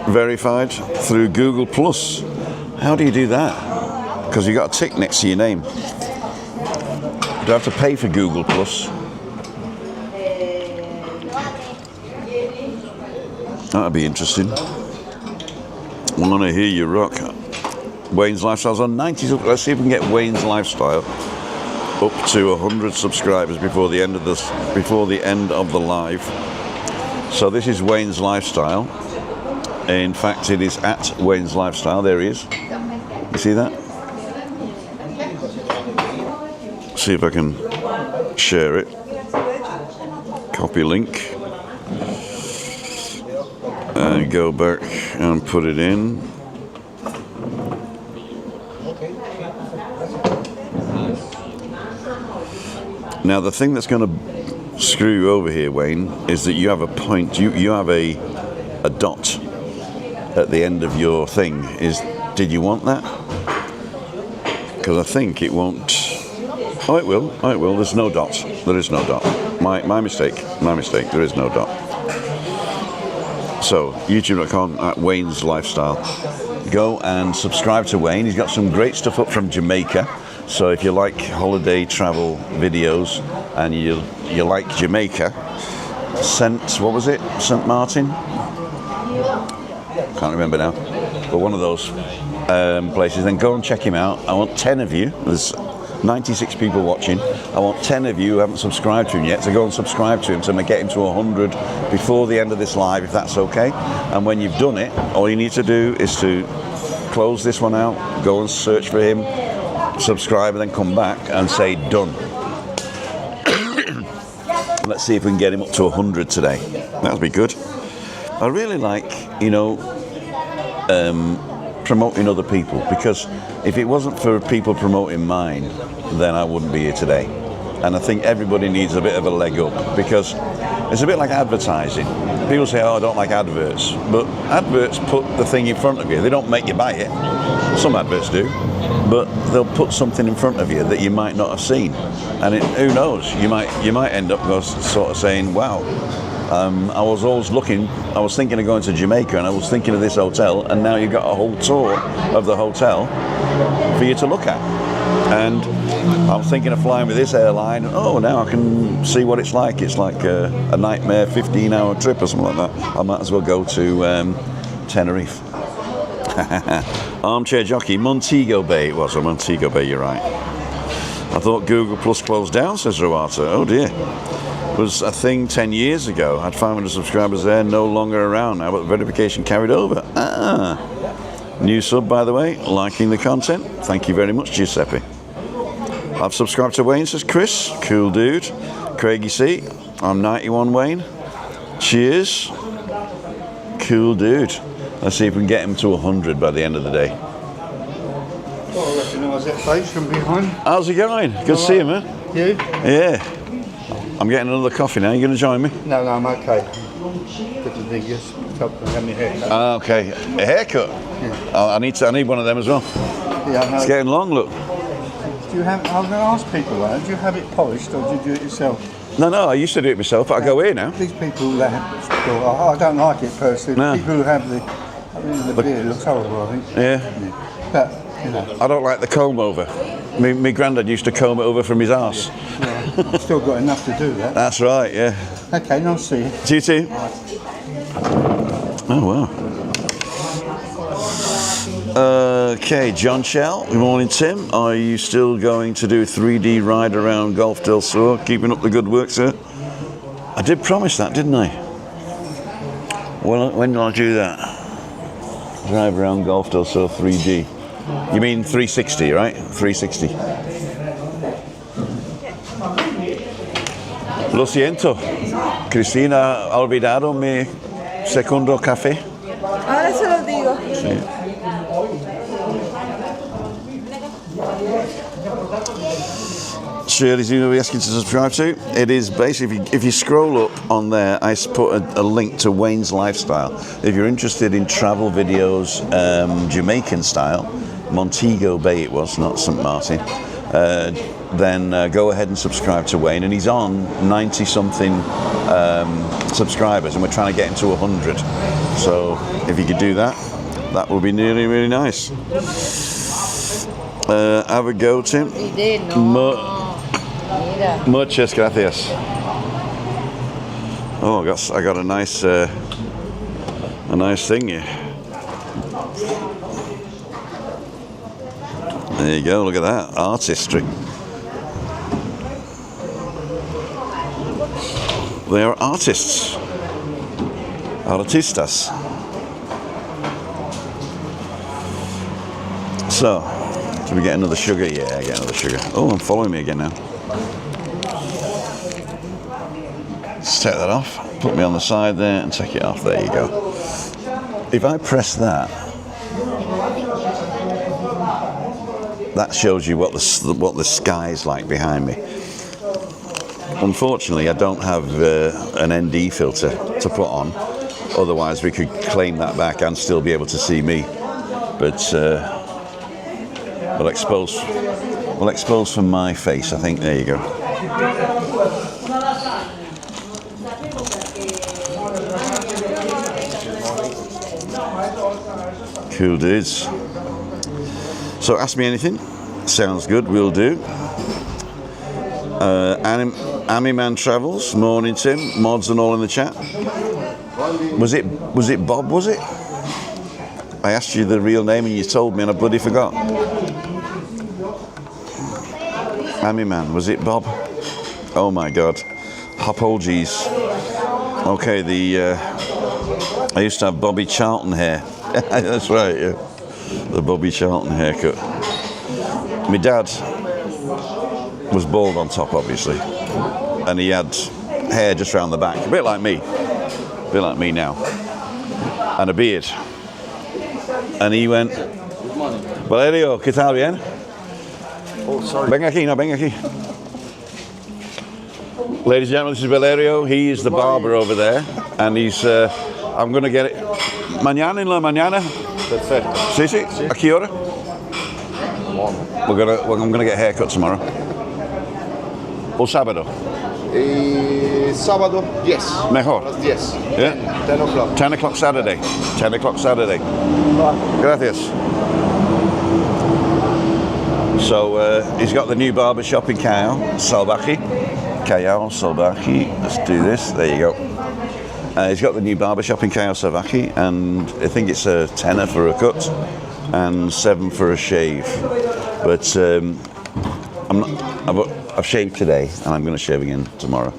verified through Google Plus. How do you do that? Because you've got a tick next to your name. Do I have to pay for Google Plus? That'd be interesting. I want to hear you rock. Wayne's Lifestyle's on 90. Let's see if we can get Wayne's Lifestyle up to 100 subscribers before the end of this, before the end of the live. So this is Wayne's Lifestyle. In fact, it is at Wayne's Lifestyle. There he is. You see that? See if I can share it. Copy link. And go back and put it in. Now the thing that's going to screw you over here, Wayne, is that you have a point. You have a dot at the end of your thing. Did you want that? Because I think it won't. Oh, it will. Oh, it will. There's no dot. There is no dot. My mistake. My mistake. There is no dot. So, youtube.com at Wayne's Lifestyle. Go and subscribe to Wayne. He's got some great stuff up from Jamaica. So if you like holiday travel videos and you like Jamaica, what was it? St. Martin? Can't remember now. But one of those places. Then go and check him out. I want 10 of you. There's 96 people watching. I want 10 of you who haven't subscribed to him yet to go and subscribe to him to get him to 100 before the end of this live, if that's okay. And when you've done it, all you need to do is to close this one out, go and search for him, subscribe, and then come back and say done. Let's see if we can get him up to 100 today. That'll be good. I really like, promoting other people, because if it wasn't for people promoting mine, then I wouldn't be here today. And I think everybody needs a bit of a leg up, because it's a bit like advertising. People say, oh, I don't like adverts, but adverts put the thing in front of you. They don't make you buy it. Some adverts do, but they'll put something in front of you that you might not have seen, and who knows, you might end up sort of saying, wow, I was always looking, I was thinking of going to Jamaica and I was thinking of this hotel, and now you've got a whole tour of the hotel for you to look at. And I'm thinking of flying with this airline. Oh, now I can see what it's like. It's like a nightmare 15-hour trip or something like that. I might as well go to Tenerife. Armchair Jockey, Montego Bay. It was Montego Bay, you're right. I thought Google Plus closed down, says Ruata. Oh dear. It was a thing 10 years ago. I had 500 subscribers there, no longer around now, but the verification carried over. Ah. New sub, by the way, liking the content. Thank you very much, Giuseppe. I've subscribed to Wayne, says Chris. Cool dude. Craigie C. I'm 91, Wayne. Cheers. Cool dude. Let's see if we can get him to 100 by the end of the day. Well, I recognise that face from behind. How's it going? Good to see you, man. You? Yeah. I'm getting another coffee now. You going to join me? No, I'm okay. Okay. A haircut? Yeah. Oh, I need one of them as well. Yeah, I know. It's getting long, look. Do you have? I'm going to ask people that. Do you have it polished or do you do it yourself? No, I used to do it myself, but I go here now. These people that have, I don't like it personally. No. People who have the beard looks horrible, I think. Yeah. But, I don't like the comb over. My granddad used to comb it over from his arse. Yeah. I've still got enough to do that. That's right, yeah. Okay, nice to see you. See you too. Oh, wow. Okay, John Shell. Good morning, Tim. Are you still going to do a 3D ride around Gulf del Sur? Keeping up the good work, sir? I did promise that, didn't I? Well, when did I do that? Drive around Gulf del Sur 3D. You mean 360, right? 360. Lo siento. Cristina ha olvidado mi segundo café. Ahora se lo digo. Sí. Shirley's going to be asking to subscribe to. It is basically, if you scroll up on there, I put a link to Wayne's Lifestyle. If you're interested in travel videos, Jamaican style, Montego Bay it was, not St. Martin, then go ahead and subscribe to Wayne. And he's on 90-something subscribers, and we're trying to get him to 100. So if you could do that, that would be really, really nice. Have a go, Tim. Muchas gracias. Oh, I got a nice a nice thing, yeah. There you go, look at that, artistry. They are artists. Artistas. So, do we get another sugar? Yeah, I get another sugar. Oh, I'm following me again now. Let's take that off. Put me on the side there and take it off. There you go. If I press that, that shows you what the sky's like behind me. Unfortunately, I don't have an ND filter to put on. Otherwise, we could claim that back and still be able to see me. But we'll expose from my face, I think. There you go. Cool dudes. So ask me anything. Sounds good, we'll do. Amiman Travels, morning Tim, mods and all in the chat. Was it Bob, was it? I asked you the real name and you told me and I bloody forgot. Amiman, was it Bob? Oh my god. Apologies. Okay, I used to have Bobby Charlton hair. That's right, yeah. The Bobby Charlton haircut. My dad was bald on top, obviously, and he had hair just round the back, a bit like me now, and a beard. And he went, Valerio, ¿qué tal bien? Oh, sorry. Venga aquí, no, venga aquí. Ladies and gentlemen, this is Valerio. He is the barber over there, and he's. I'm going to get it. Mañana en la mañana. Perfecto. Sí, sí. ¿A qué hora? I'm gonna get a haircut tomorrow. Or sábado. Sábado, yes. Mejor. Yes. Yeah. 10 o'clock. 10 o'clock Saturday. 10 o'clock Saturday. Gracias. So he's got the new barber shop in Callao Salvaje. Let's do this. There you go. He's got the new barber shop in Callao Salvaje, and I think it's a tenner for a cut and 7 for a shave. But I've shaved today, and I'm going to shave again tomorrow.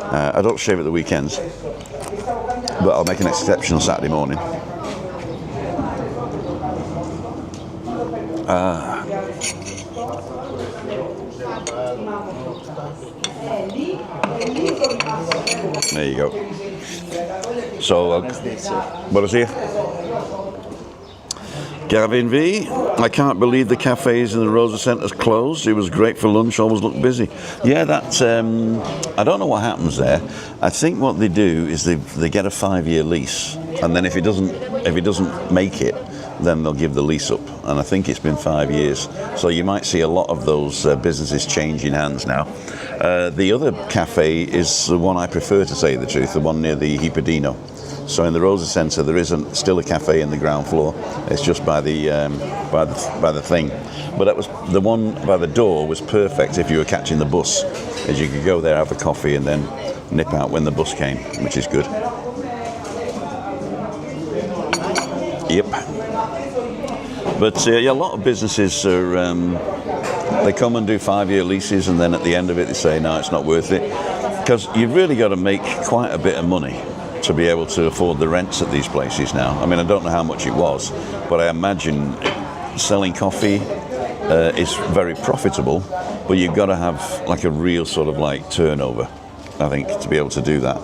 I don't shave at the weekends, but I'll make an exception on Saturday morning. There you go. So, buenos dias. Gavin V, I can't believe the cafes in the Rosa Centre's closed. It was great for lunch, always looked busy. Yeah, that's, I don't know what happens there. I think what they do is they get a 5-year lease, and then if he doesn't make it, then they'll give the lease up. And I think it's been 5 years. So you might see a lot of those businesses changing hands now. The other cafe is the one I prefer, to say the truth, the one near the Hippodino. So in the Rosa Centre, there isn't still a cafe in the ground floor. It's just by the thing. But that was the one by the door was perfect if you were catching the bus, as you could go there, have a coffee, and then nip out when the bus came, which is good. Yep. But yeah, a lot of businesses are. They come and do 5-year leases, and then at the end of it, they say, no, it's not worth it, because you've really got to make quite a bit of money to be able to afford the rents at these places now. I mean, I don't know how much it was, but I imagine selling coffee is very profitable, but you've got to have like a real sort of like turnover, I think, to be able to do that.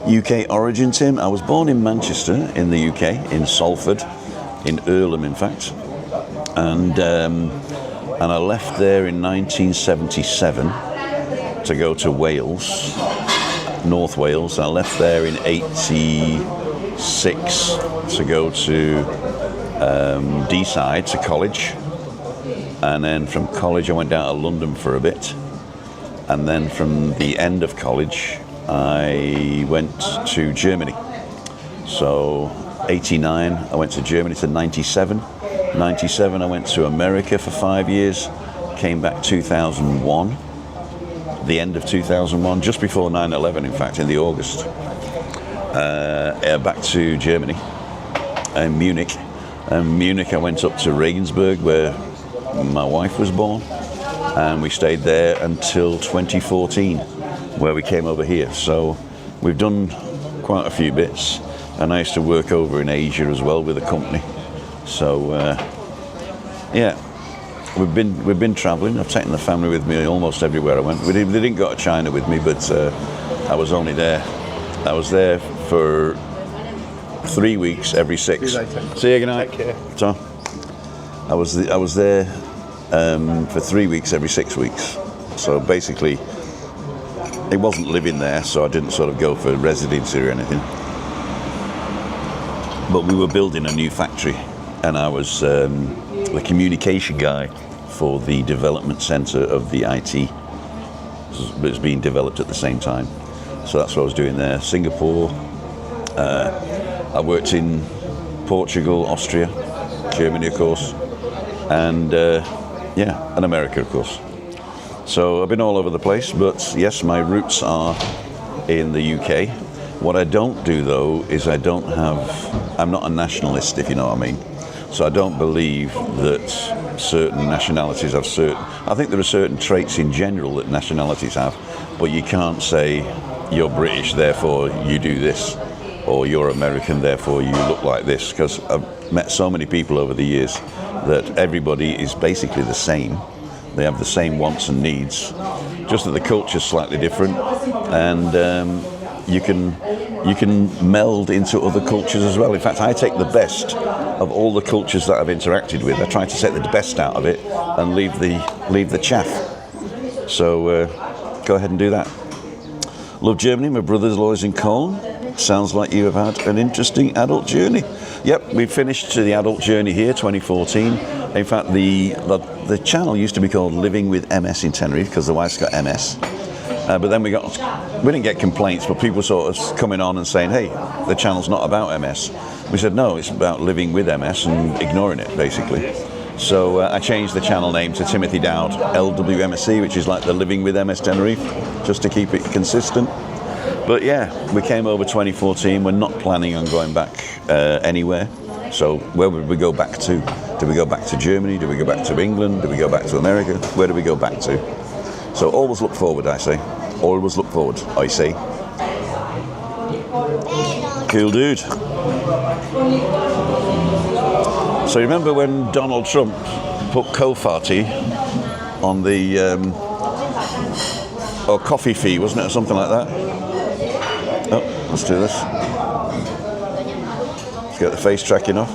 UK origin, Tim. I was born in Manchester in the UK, in Salford, in Earlham in fact, and I left there in 1977 to go to Wales, North Wales. I left there in 86 to go to Deeside to college, and then from college I went down to London for a bit, and then from the end of college I went to Germany. So 89 I went to Germany to 97. 97 I went to America for 5 years, came back 2001, the end of 2001, just before 9/11 in fact, in the August. back to Germany, and Munich. And Munich, I went up to Regensburg, where my wife was born, and we stayed there until 2014, where we came over here. So we've done quite a few bits, and I used to work over in Asia as well with a company. So yeah, we've been traveling. I've taken the family with me almost everywhere I went. They didn't go to China with me, but I was only there. I was there for 3 weeks every 6. See you later. See you, good night. Take care. So I was there for 3 weeks every 6 weeks. So basically, it wasn't living there, so I didn't sort of go for residency or anything. But we were building a new factory, and I was the communication guy for the development center of the IT. It was being developed at the same time. So that's what I was doing there. Singapore. I worked in Portugal, Austria, Germany, of course, and and America, of course. So I've been all over the place, but yes, my roots are in the UK. What I don't do, though, is I'm not a nationalist, if you know what I mean. So I don't believe that certain nationalities have I think there are certain traits in general that nationalities have, but you can't say you're British, therefore you do this, or you're American, therefore you look like this, because I've met so many people over the years that everybody is basically the same. They have the same wants and needs, just that the culture's slightly different, and you can meld into other cultures as well. In fact, I take the best of all the cultures that I've interacted with. I try to take the best out of it and leave the chaff. So go ahead and do that. Love Germany. My brother's always in Cologne. Sounds like you have had an interesting adult journey. Yep, we finished the adult journey here, 2014. In fact, the channel used to be called Living with MS in Tenerife because the wife's got MS. But then we didn't get complaints, but people sort of coming on and saying, hey, the channel's not about MS. We said, no, it's about living with MS and ignoring it, basically. So I changed the channel name to Timothy Dowd LWMSC, which is like the Living with MS Tenerife, just to keep it consistent. But yeah, we came over 2014. We're not planning on going back anywhere. So where would we go back to? Do we go back to Germany? Do we go back to England? Do we go back to America? Where do we go back to? So always look forward, I say. Always look forward, I say. Cool dude. So remember when Donald Trump put Ko-Fi on the or coffee fee, wasn't it, or something like that? Oh, let's do this. Let's get the face tracking off.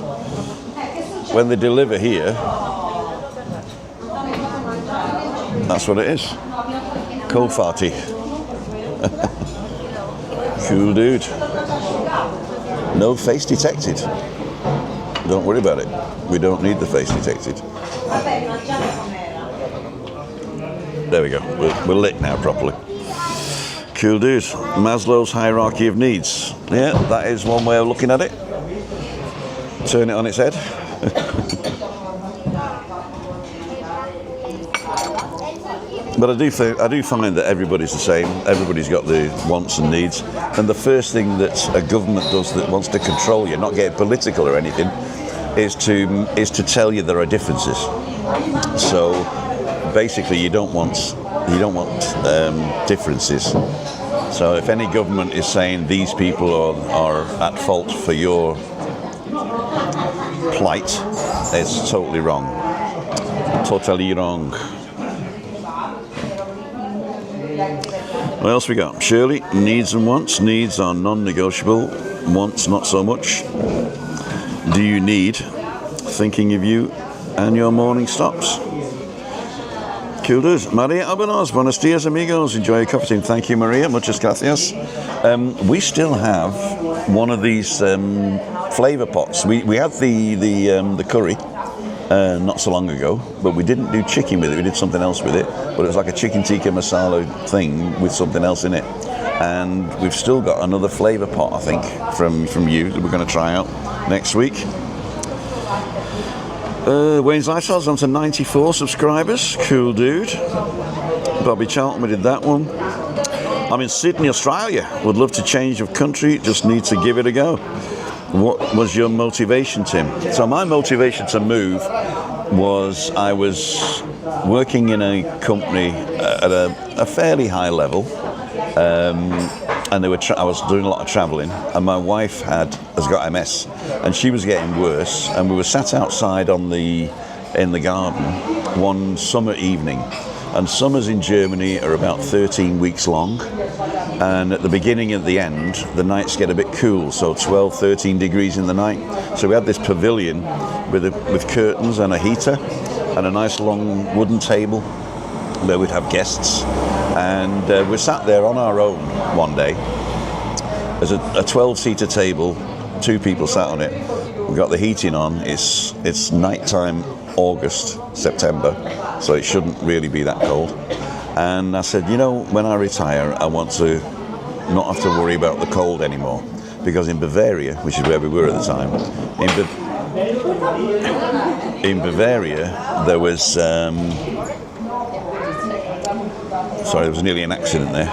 When they deliver here, that's what it is. Ko-Fi. Cool dude. No face detected. Don't worry about it. We don't need the face detected. There we go. We're lit now properly. Cool dude. Maslow's hierarchy of needs. Yeah, that is one way of looking at it. Turn it on its head. But I do find that everybody's the same. Everybody's got the wants and needs. And the first thing that a government does that wants to control you, not get political or anything, is to tell you there are differences. So basically, you don't want differences. So if any government is saying these people are at fault for your plight, it's totally wrong. Totally wrong. What else we got? Shirley, needs and wants. Needs are non-negotiable. Wants, not so much. Do you need? Thinking of you and your morning stops. Cool dude. Maria Albanos, buenos dias amigos. Enjoy your coffee team. Thank you, Maria. Muchas gracias. We still have one of these flavor pots. We had the curry not so long ago, but we didn't do chicken with it. We did something else with it, but it was like a chicken tikka masala thing with something else in it. And we've still got another flavor pot, I think, from you that we're going to try out next week. Wayne's Lifestyle's on to 94 subscribers. Cool dude. Bobby Charlton, we did that one. I'm in Sydney, Australia. Would love to change of country. Just need to give it a go. What was your motivation, Tim? So my motivation to move was I was working in a company at a fairly high level, and I was doing a lot of travelling, and my wife has got MS, and she was getting worse, and we were sat outside in the garden one summer evening, and summers in Germany are about 13 weeks long, and at the beginning and the end the nights get a bit cool, so 12, 13 degrees in the night. So we had this pavilion with curtains and a heater and a nice long wooden table where we'd have guests, and we sat there on our own one day. There's a 12-seater table, 2 people sat on it. We've got the heating on. It's nighttime, August, September, so it shouldn't really be that cold. And I said, you know, when I retire, I want to not have to worry about the cold anymore, because in Bavaria, which is where we were at the time, in Bavaria there was sorry, there was nearly an accident there.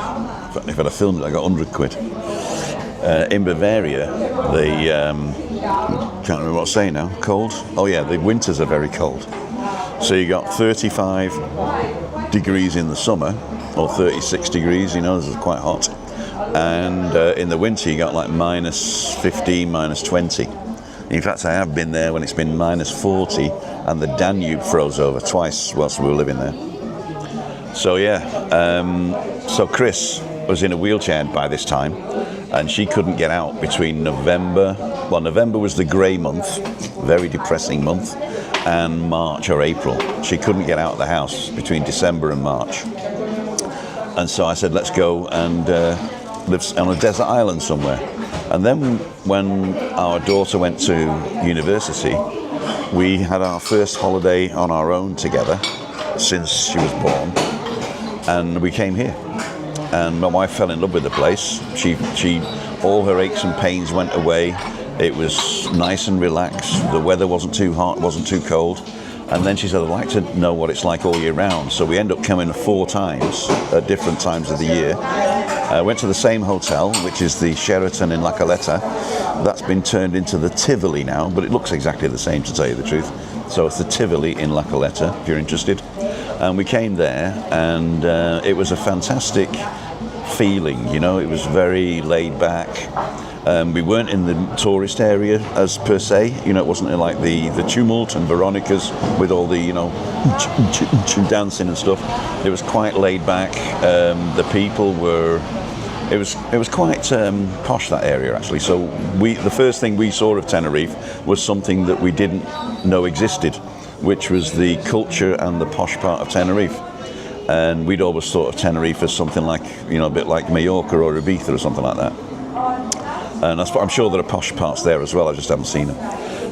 If I'd have filmed it, I got 100 quid. In Bavaria, can't remember what I was saying now. Cold? Oh yeah, the winters are very cold. So you got 35 degrees in the summer, or 36 degrees, you know, this is quite hot. And in the winter you got like minus 15, minus 20. In fact, I have been there when it's been minus 40 and the Danube froze over twice whilst we were living there. So yeah, so Chris was in a wheelchair by this time, and she couldn't get out between November was the grey month, very depressing month, and March or April. She couldn't get out of the house between December and March. And so I said, let's go and live on a desert island somewhere. And then when our daughter went to university, we had our first holiday on our own together since she was born, and we came here. And my wife fell in love with the place. She all her aches and pains went away. It was nice and relaxed. The weather wasn't too hot, wasn't too cold. And then she said, I'd like to know what it's like all year round. So we end up coming 4 times at different times of the year. Went to the same hotel, which is the Sheraton in La Caleta. That's been turned into the Tivoli now, but it looks exactly the same, to tell you the truth. So it's the Tivoli in La Caleta, if you're interested. And we came there, and it was a fantastic feeling, you know. It was very laid back. We weren't in the tourist area as per se, you know. It wasn't like the tumult and Veronica's with all the, you know, dancing and stuff. It was quite laid back. The people were, it was quite posh, that area actually. So the first thing we saw of Tenerife was something that we didn't know existed, which was the culture and the posh part of Tenerife. And we'd always thought of Tenerife as something like, you know, a bit like Mallorca or Ibiza or something like that. And I'm sure there are posh parts there as well, I just haven't seen them.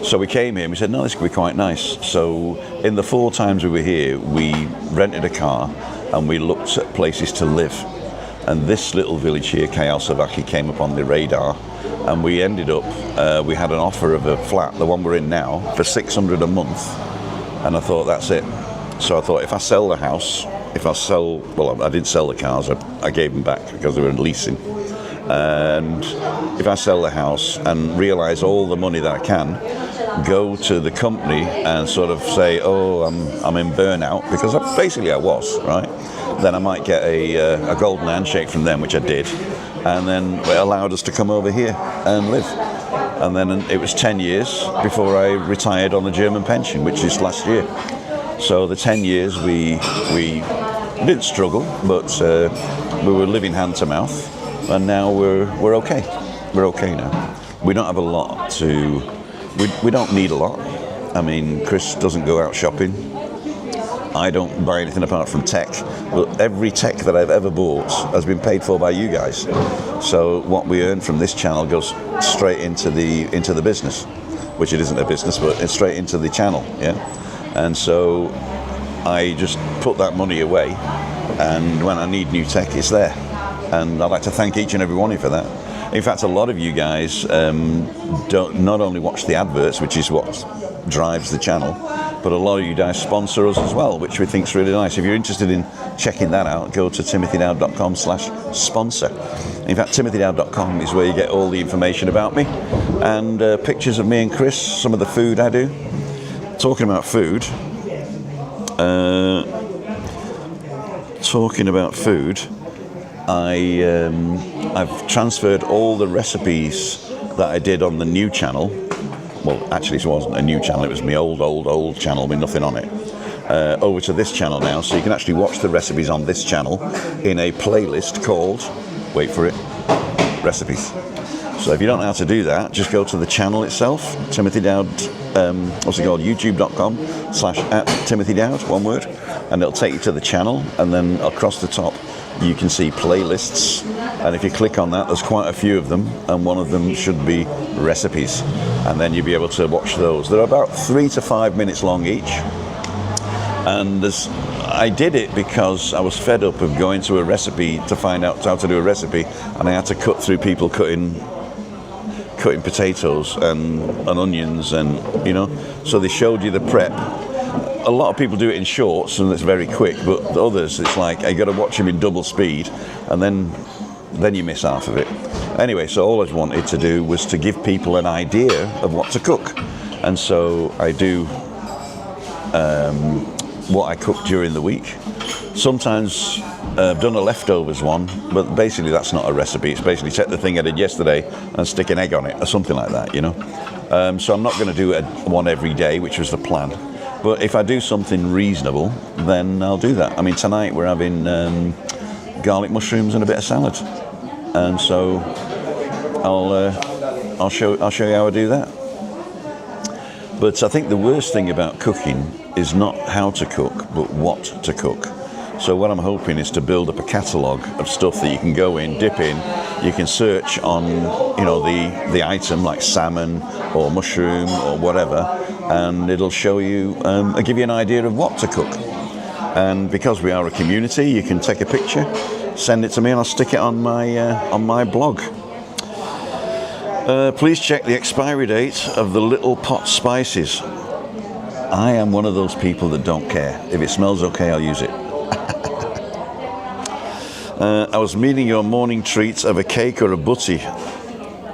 So we came here and we said, no, this could be quite nice. So in the 4 times we were here, we rented a car and we looked at places to live. And this little village here, Kayalsavaki, came up on the radar, and we ended up, we had an offer of a flat, the one we're in now, for $600 a month. And I thought, that's it. So I thought, if I sell the house, well, I didn't sell the cars, I gave them back because they were in leasing. And if I sell the house and realise all the money that I can, go to the company and sort of say, oh, I'm in burnout, because basically I was, right? Then I might get a golden handshake from them, which I did, and then it allowed us to come over here and live. And then it was 10 years before I retired on the German pension, which is last year. So the 10 years we didn't struggle, but we were living hand to mouth. And now we're okay. We're okay now. We don't have a lot to. We don't need a lot. I mean, Chris doesn't go out shopping. I don't buy anything apart from tech. But every tech that I've ever bought has been paid for by you guys. So what we earn from this channel goes straight into the business, which it isn't a business, but it's straight into the channel. Yeah. And so I just put that money away, and when I need new tech, it's there. And I'd like to thank each and every one of you for that. In fact, a lot of you guys don't not only watch the adverts, which is what drives the channel, but a lot of you guys sponsor us as well, which we think is really nice. If you're interested in checking that out, go to timothydowd.com/sponsor. In fact, timothydowd.com is where you get all the information about me and pictures of me and Chris, some of the food I do. Talking about food, I've transferred all the recipes that I did on the new channel. Well, actually, it wasn't a new channel. It was my old channel with nothing on it. Over to this channel now, so you can actually watch the recipes on this channel in a playlist called, wait for it, recipes. So if you don't know how to do that, just go to the channel itself, Timothy Dowd, what's it called, youtube.com/@TimothyDowd, one word, and it'll take you to the channel, and then across the top you can see playlists, and if you click on that, there's quite a few of them, and one of them should be recipes, and then you'll be able to watch those. They're about 3 to 5 minutes long each, and I did it because I was fed up of going to a recipe to find out how to do a recipe, and I had to cut through people cutting potatoes and onions, and so they showed you the prep. A lot of people do it in shorts and it's very quick, but the others, it's like you got to watch them in double speed, and then you miss half of it. Anyway, so all I wanted to do was to give people an idea of what to cook, and so I do what I cook during the week. Sometimes I've done a leftovers one, but basically that's not a recipe. It's basically take the thing I did yesterday and stick an egg on it or something like that, So I'm not going to do one every day, which was the plan. But if I do something reasonable, then I'll do that. I mean, tonight we're having garlic mushrooms and a bit of salad, and so I'll show you how I do that. But I think the worst thing about cooking is not how to cook, but what to cook. So what I'm hoping is to build up a catalogue of stuff that you can go in, dip in. You can search on, the item like salmon or mushroom or whatever, and it'll show you, give you an idea of what to cook. And because we are a community, you can take a picture, send it to me, and I'll stick it on my blog. Please check the expiry date of the little pot spices. I am one of those people that don't care. If it smells okay, I'll use it. I was meaning your morning treats of a cake or a butty.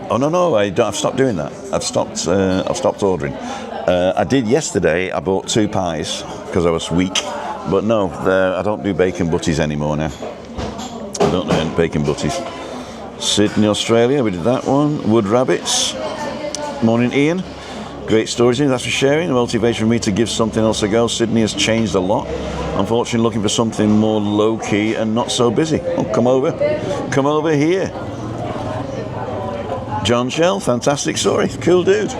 Oh no, I've stopped doing that. I've stopped ordering. I did yesterday. I bought 2 pies because I was weak. But no, I don't do bacon butties anymore now. I don't do bacon butties. Sydney, Australia, we did that one. Wood rabbits. Morning, Ian. Great stories, Ian. Thanks for sharing. The motivation for me to give something else a go. Sydney has changed a lot. Unfortunately, looking for something more low-key and not so busy. Oh, come over here. John Shell, fantastic story. Cool dude.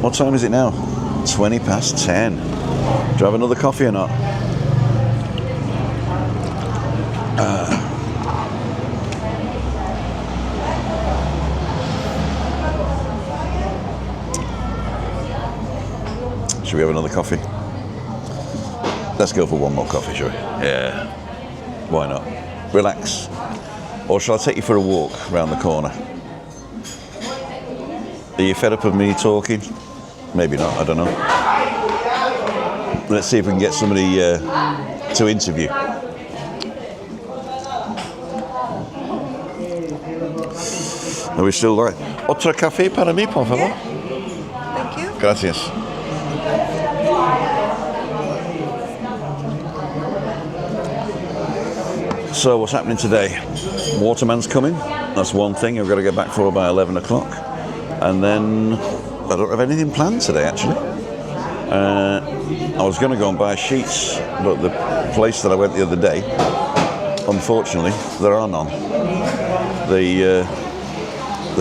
What time is it now? 20 past 10. Do you have another coffee or not? Should we have another coffee? Let's go for one more coffee, shall we? Yeah. Why not? Relax. Or shall I take you for a walk around the corner? Are you fed up of me talking? Maybe not, I don't know. Let's see if we can get somebody to interview. Are we still live? Otro café para mí, por favor? Thank you. Gracias. So what's happening today? Waterman's coming. That's one thing I've got to get back for by 11 o'clock. And then I don't have anything planned today, actually. I was going to go and buy sheets, but the place that I went the other day, unfortunately, there are none. The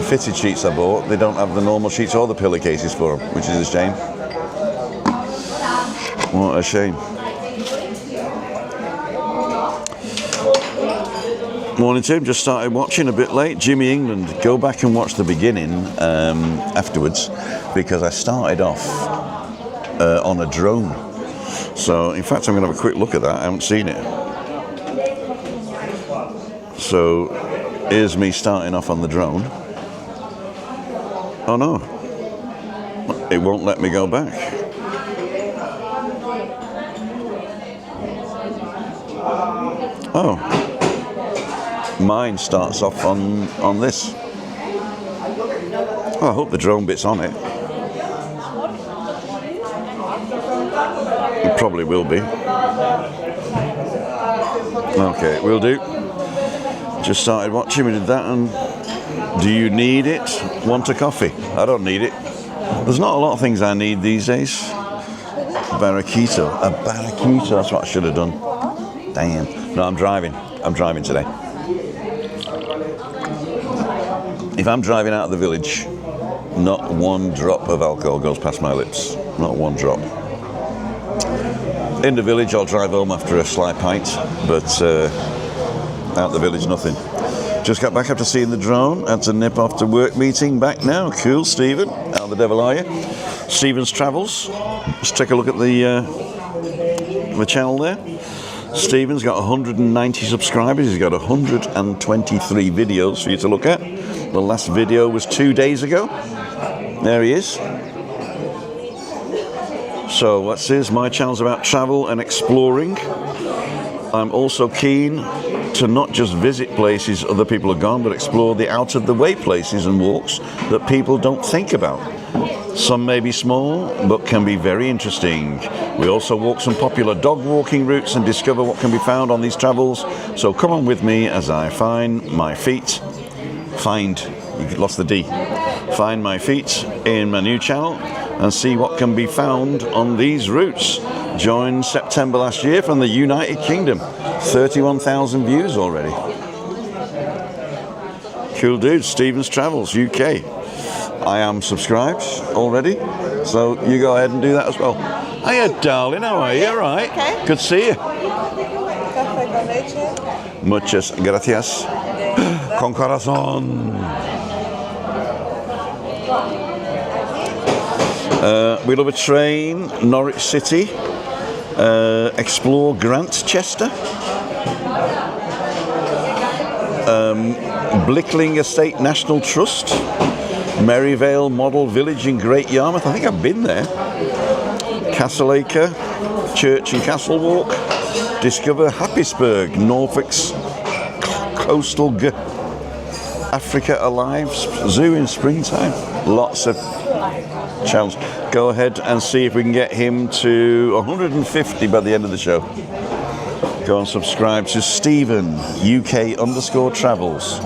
fitted sheets I bought, they don't have the normal sheets or the pillowcases for them, which is a shame. What a shame. Morning, Tim. Just started watching a bit late. Jimmy England. Go back and watch the beginning afterwards, because I started off on a drone. So, in fact, I'm going to have a quick look at that. I haven't seen it. So, here's me starting off on the drone. Oh no, it won't let me go back. Oh, mine starts off on this. Oh, I hope the drone bit's on it. It probably will be. Okay, will do. Just started watching, we did that, and do you need it? Want a coffee? I don't need it. There's not a lot of things I need these days. Barraquito. A barraquito, that's what I should have done. Damn. No, I'm driving. I'm driving today. If I'm driving out of the village, not one drop of alcohol goes past my lips. Not one drop. In the village, I'll drive home after a slight pint, but out the village, nothing. Just got back after seeing the drone. Had to nip off to work meeting. Back now. Cool, Stephen. How the devil are you? Stephen's Travels. Let's take a look at the channel there. Stephen's got 190 subscribers. He's got 123 videos for you to look at. The last video was 2 days ago. There he is. So what's this? My channel's about travel and exploring. I'm also keen to not just visit places other people have gone, but explore the out-of-the-way places and walks that people don't think about. Some may be small, but can be very interesting. We also walk some popular dog walking routes and discover what can be found on these travels. So come on with me as I find my feet my feet in my new channel and see what can be found on these routes. Joined September last year from the United Kingdom. 31,000 views already. Cool dude, Stephen's Travels, UK. I am subscribed already, so you go ahead and do that as well. Hiya, darling, how are you? All right? Okay. Good to see you. Café con leche. Muchas gracias. Con corazón. We love a train, Norwich City. Explore Grantchester. Blickling Estate National Trust. Merivale Model Village in Great Yarmouth. I think I've been there. Castleacre Church and Castle Walk. Discover Happisburgh, Norfolk's coastal Africa Alive Zoo in springtime. Lots of channels. Go ahead and see if we can get him to 150 by the end of the show. Go and subscribe to Stephen UK_travels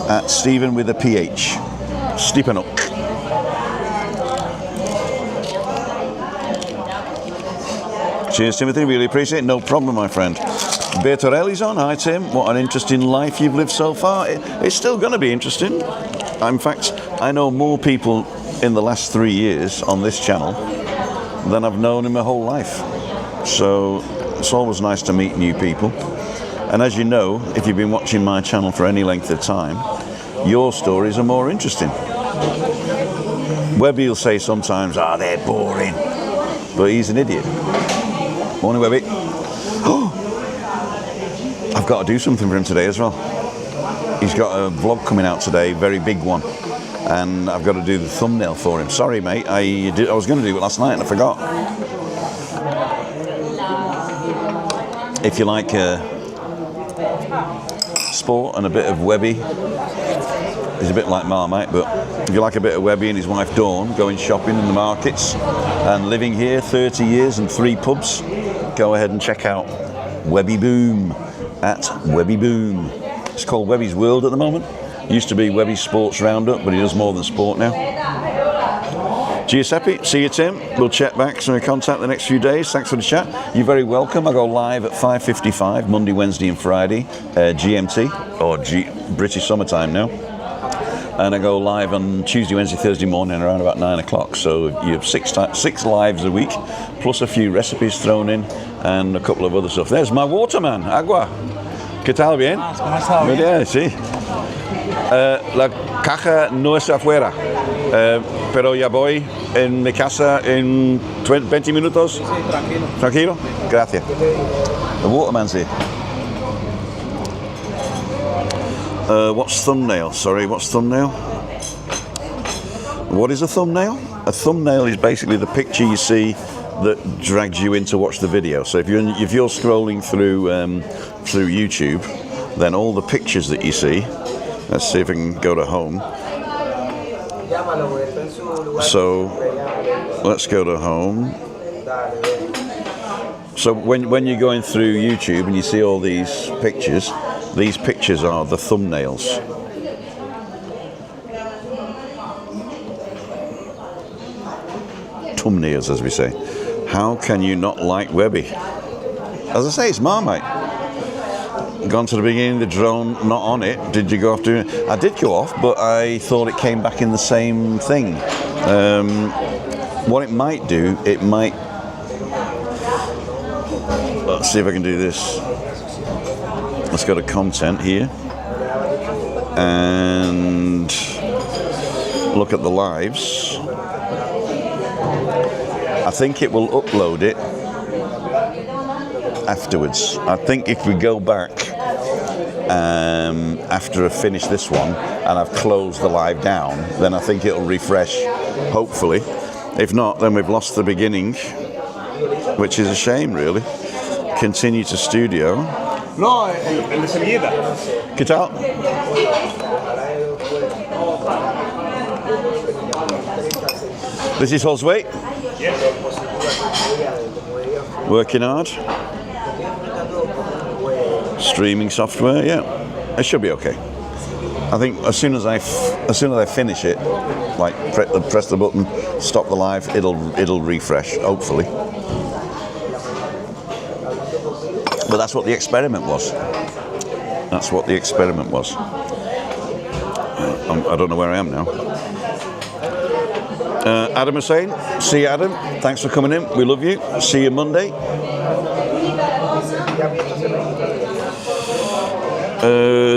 at Stephen with a PH. Stepanuk. Cheers, Timothy. Really appreciate it. No problem, my friend. Bertorelli's on. Hi, Tim. What an interesting life you've lived so far. It's still going to be interesting. In fact, I know more people in the last 3 years on this channel than I've known in my whole life. So it's always nice to meet new people. And as you know, if you've been watching my channel for any length of time, your stories are more interesting. Webby will say sometimes, they're boring. But he's an idiot. Morning, Webby. Oh, I've got to do something for him today as well. He's got a vlog coming out today, very big one. And I've got to do the thumbnail for him. Sorry, mate. I was going to do it last night and I forgot. If you like sport and a bit of Webby, he's a bit like Marmite, but if you like a bit of Webby and his wife Dawn going shopping in the markets and living here 30 years and 3 pubs, go ahead and check out Webby Boom at Webby Boom. It's called Webby's World at the moment. Used to be Webby Sports Roundup, but he does more than sport now. Giuseppe, see you, Tim. We'll check back, so we'll contact the next few days. Thanks for the chat. You're very welcome. I go live at 5:55, Monday, Wednesday and Friday, GMT, or British Summertime now. And I go live on Tuesday, Wednesday, Thursday morning around about 9 o'clock. So you have 6 lives a week, plus a few recipes thrown in, and a couple of other stuff. There's my waterman, Agua. ¿Qué tal, bien? Muy bien, sí. La caja no está afuera, pero ya voy en mi casa en 20 minutos. Tranquilo. Gracias. The waterman's here. What's thumbnail? Sorry, what's thumbnail? What is a thumbnail? A thumbnail is basically the picture you see that drags you in to watch the video. So if you're scrolling through YouTube, then all the pictures that you see. Let's see if I can go to home. So let's go to home. So when you're going through YouTube and you see all these pictures are the thumbnails. Thumbnails, as we say. How can you not like Webby? As I say, it's Marmite. Gone to the beginning of the drone, not on it. Did you go off doing it? I did go off, but I thought it came back in the same thing. What it might do, it might... Let's see if I can do this. Let's go to content here. And look at the lives. I think it will upload it afterwards. I think if we go back after I finish this one and I've closed the live down, then I think it'll refresh, hopefully. If not, then we've lost the beginning, which is a shame, really. Continue to studio. No, el de servilleta. ¿Qué tal? This is Josue. Working hard. Streaming software, yeah. It should be okay. I think as soon as I finish it, like press the button, stop the live, it'll refresh, hopefully. But that's what the experiment was. That's what the experiment was. I don't know where I am now. Adam Hussein, see you, Adam. Thanks for coming in. We love you. See you Monday.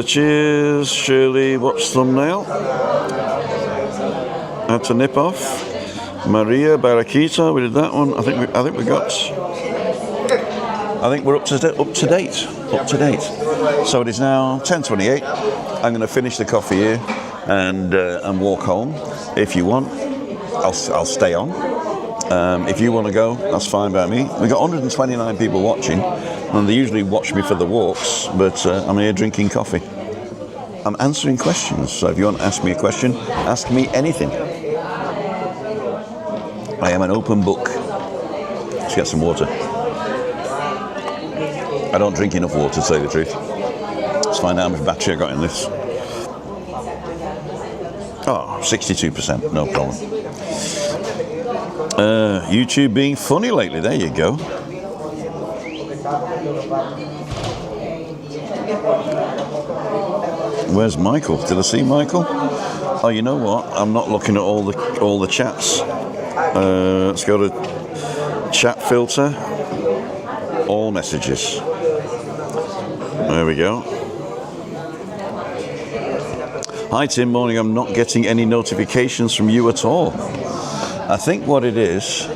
Cheers, Shirley. Watch thumbnail. Had to nip off. Maria Barraquita. We did that one. I think we got. I think we're up to date. So it is now 10:28. I'm going to finish the coffee here and walk home. If you want, I'll stay on. If you want to go, that's fine by me. We've got 129 people watching, and they usually watch me for the walks, but I'm here drinking coffee. I'm answering questions, so if you want to ask me a question, ask me anything. I am an open book. Let's get some water. I don't drink enough water, to say the truth. Let's find out how much battery I got in this. Oh, 62%, no problem. YouTube being funny lately, there you go. Where's Michael? Did I see Michael? Oh, you know what? I'm not looking at all the chats. Let's go to chat filter, all messages. There we go. Hi Tim, morning. I'm not getting any notifications from you at all. I think what it is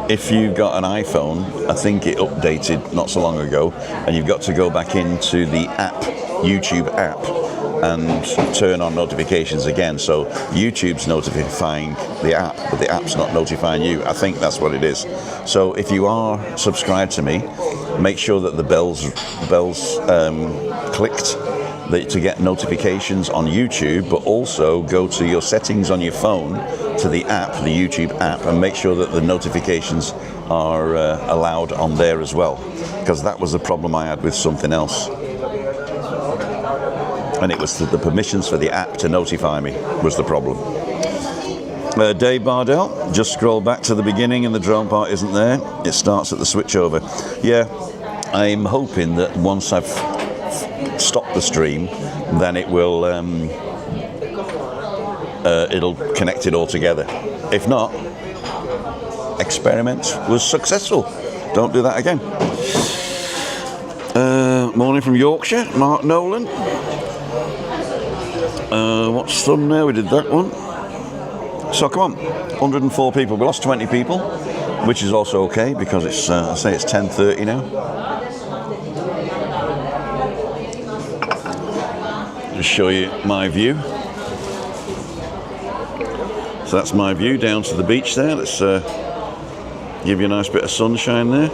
if you've got an iPhone, I think it updated not so long ago, and you've got to go back into the app, YouTube app, and turn on notifications again. So YouTube's notifying the app, but the app's not notifying you. I think that's what it is. So if you are subscribed to me, make sure that the bells clicked to get notifications on YouTube, but also go to your settings on your phone, to the app, the YouTube app, and make sure that the notifications are allowed on there as well, because that was the problem I had with something else. And it was the permissions for the app to notify me was the problem. Dave Bardell, just scroll back to the beginning and the drone part isn't there. It starts at the switchover. Yeah, I'm hoping that once I've stopped the stream, then it will it'll connect it all together. If not, experiment was successful. Don't do that again. Morning from Yorkshire, Mark Nolan. What's thumbnail? We did that one. So come on, 104 people. We lost 20 people, which is also okay because it's I say it's 10:30 now. Just show you my view. So that's my view down to the beach there. Let's give you a nice bit of sunshine there.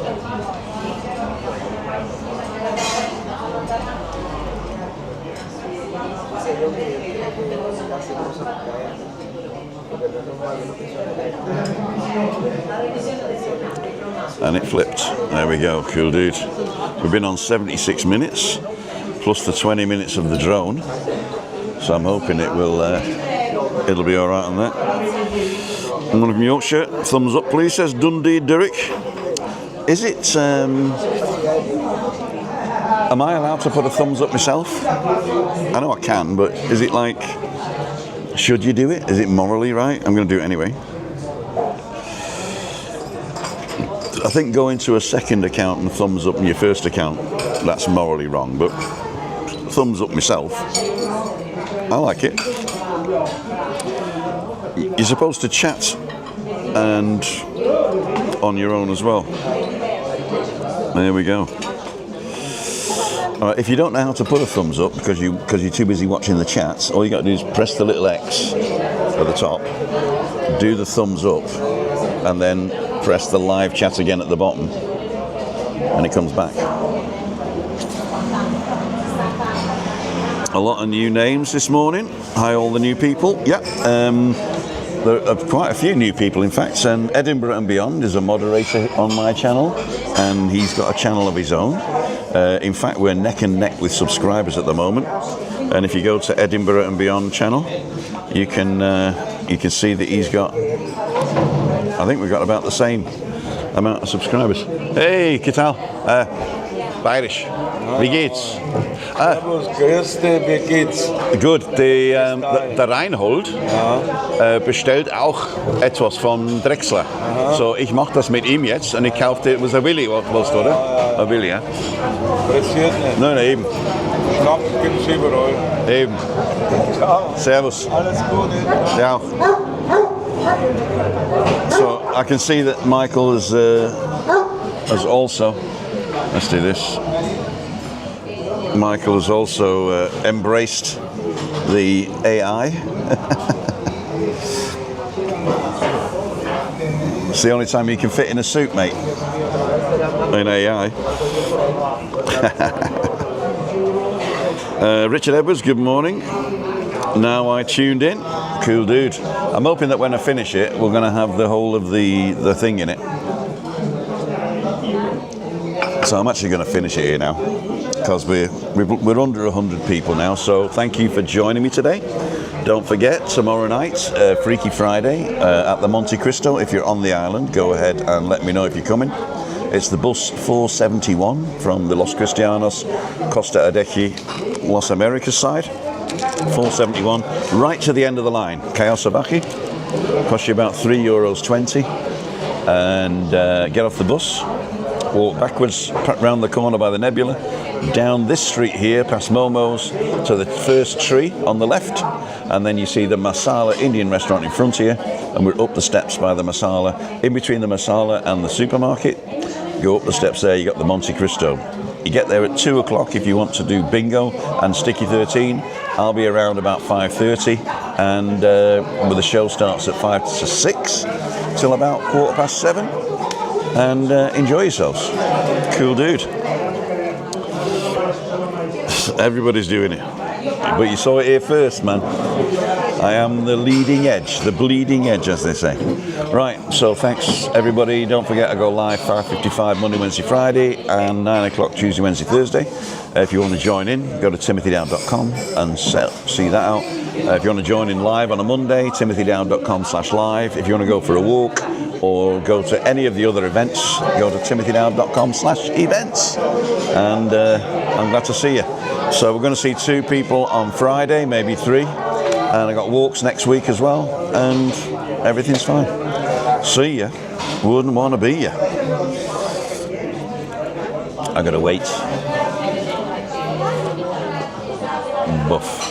And it flipped. There we go. Cool, dude. We've been on 76 minutes plus the 20 minutes of the drone, so I'm hoping it'll be all right on that. And one from Yorkshire, thumbs up please, says Dundee Derek. Is it am I allowed to put a thumbs up myself? I know I can, but is it like, should you do it? Is it morally right? I'm going to do it anyway. I think going to a second account and thumbs up in your first account, that's morally wrong, but thumbs up myself, I like it. You're supposed to chat and on your own as well. There we go. All right, if you don't know how to put a thumbs up because you're too busy watching the chats, all you got to do is press the little X at the top, do the thumbs up, and then press the live chat again at the bottom, and it comes back. A lot of new names this morning. Hi, all the new people. Yeah, there are quite a few new people, in fact. And Edinburgh and Beyond is a moderator on my channel, and he's got a channel of his own. In fact, we're neck and neck with subscribers at the moment. And if you go to Edinburgh and Beyond channel, you can see that he's got, I think we've got about the same amount of subscribers. Hey, ¿qué tal? Bayerisch. Wie geht's? Grüße, wie geht's? Gut, der Reinhold bestellt auch etwas von Drechsler. So, ich mache das mit ihm jetzt und ich kaufte, was er Willi, was du, oder? Er Willi, ja? Pressiert nicht. Nein, eben. Schnapp gibt's überall. Eben. Servus. Alles Gute. Ja. So, I can see that Michael has also, let's do this. Michael has also embraced the AI. It's the only time you can fit in a suit, mate. In AI. Richard Edwards, good morning. Now I tuned in. Cool dude. I'm hoping that when I finish it, we're going to have the whole of the thing in it. So I'm actually going to finish it here now, because we're under 100 people now. So thank you for joining me today. Don't forget, tomorrow night, Freaky Friday at the Monte Cristo. If you're on the island, go ahead and let me know if you're coming. It's the bus 471 from the Los Cristianos, Costa Adeje, Los Americas side. 471, right to the end of the line. Cayo Sabachi. Costs you about €3.20. And get off the bus. Walk backwards, round the corner by the Nebula, down this street here, past Momo's, to the first tree on the left, and then you see the Masala Indian restaurant in front here, and we're up the steps by the Masala. In between the Masala and the supermarket, go up the steps there, you got the Monte Cristo. You get there at 2 o'clock if you want to do bingo and Sticky 13. I'll be around about 5:30, and the show starts at 5 to 6 till about 7:15. And enjoy yourselves. Cool dude. Everybody's doing it, but you saw it here first, man. I am the leading edge, the bleeding edge, as they say. Right, so thanks everybody. Don't forget, I go live 5:55 Monday, Wednesday, Friday, and 9 o'clock Tuesday, Wednesday, Thursday. If you want to join in, go to timothydown.com and see that out. If you want to join in live on a Monday, timothydown.com/live. If you want to go for a walk or go to any of the other events, go to timothydown.com/events. And I'm glad to see you. So we're going to see 2 people on Friday, maybe 3. And I got walks next week as well, and everything's fine. See ya. Wouldn't want to be ya. I gotta wait. Buff.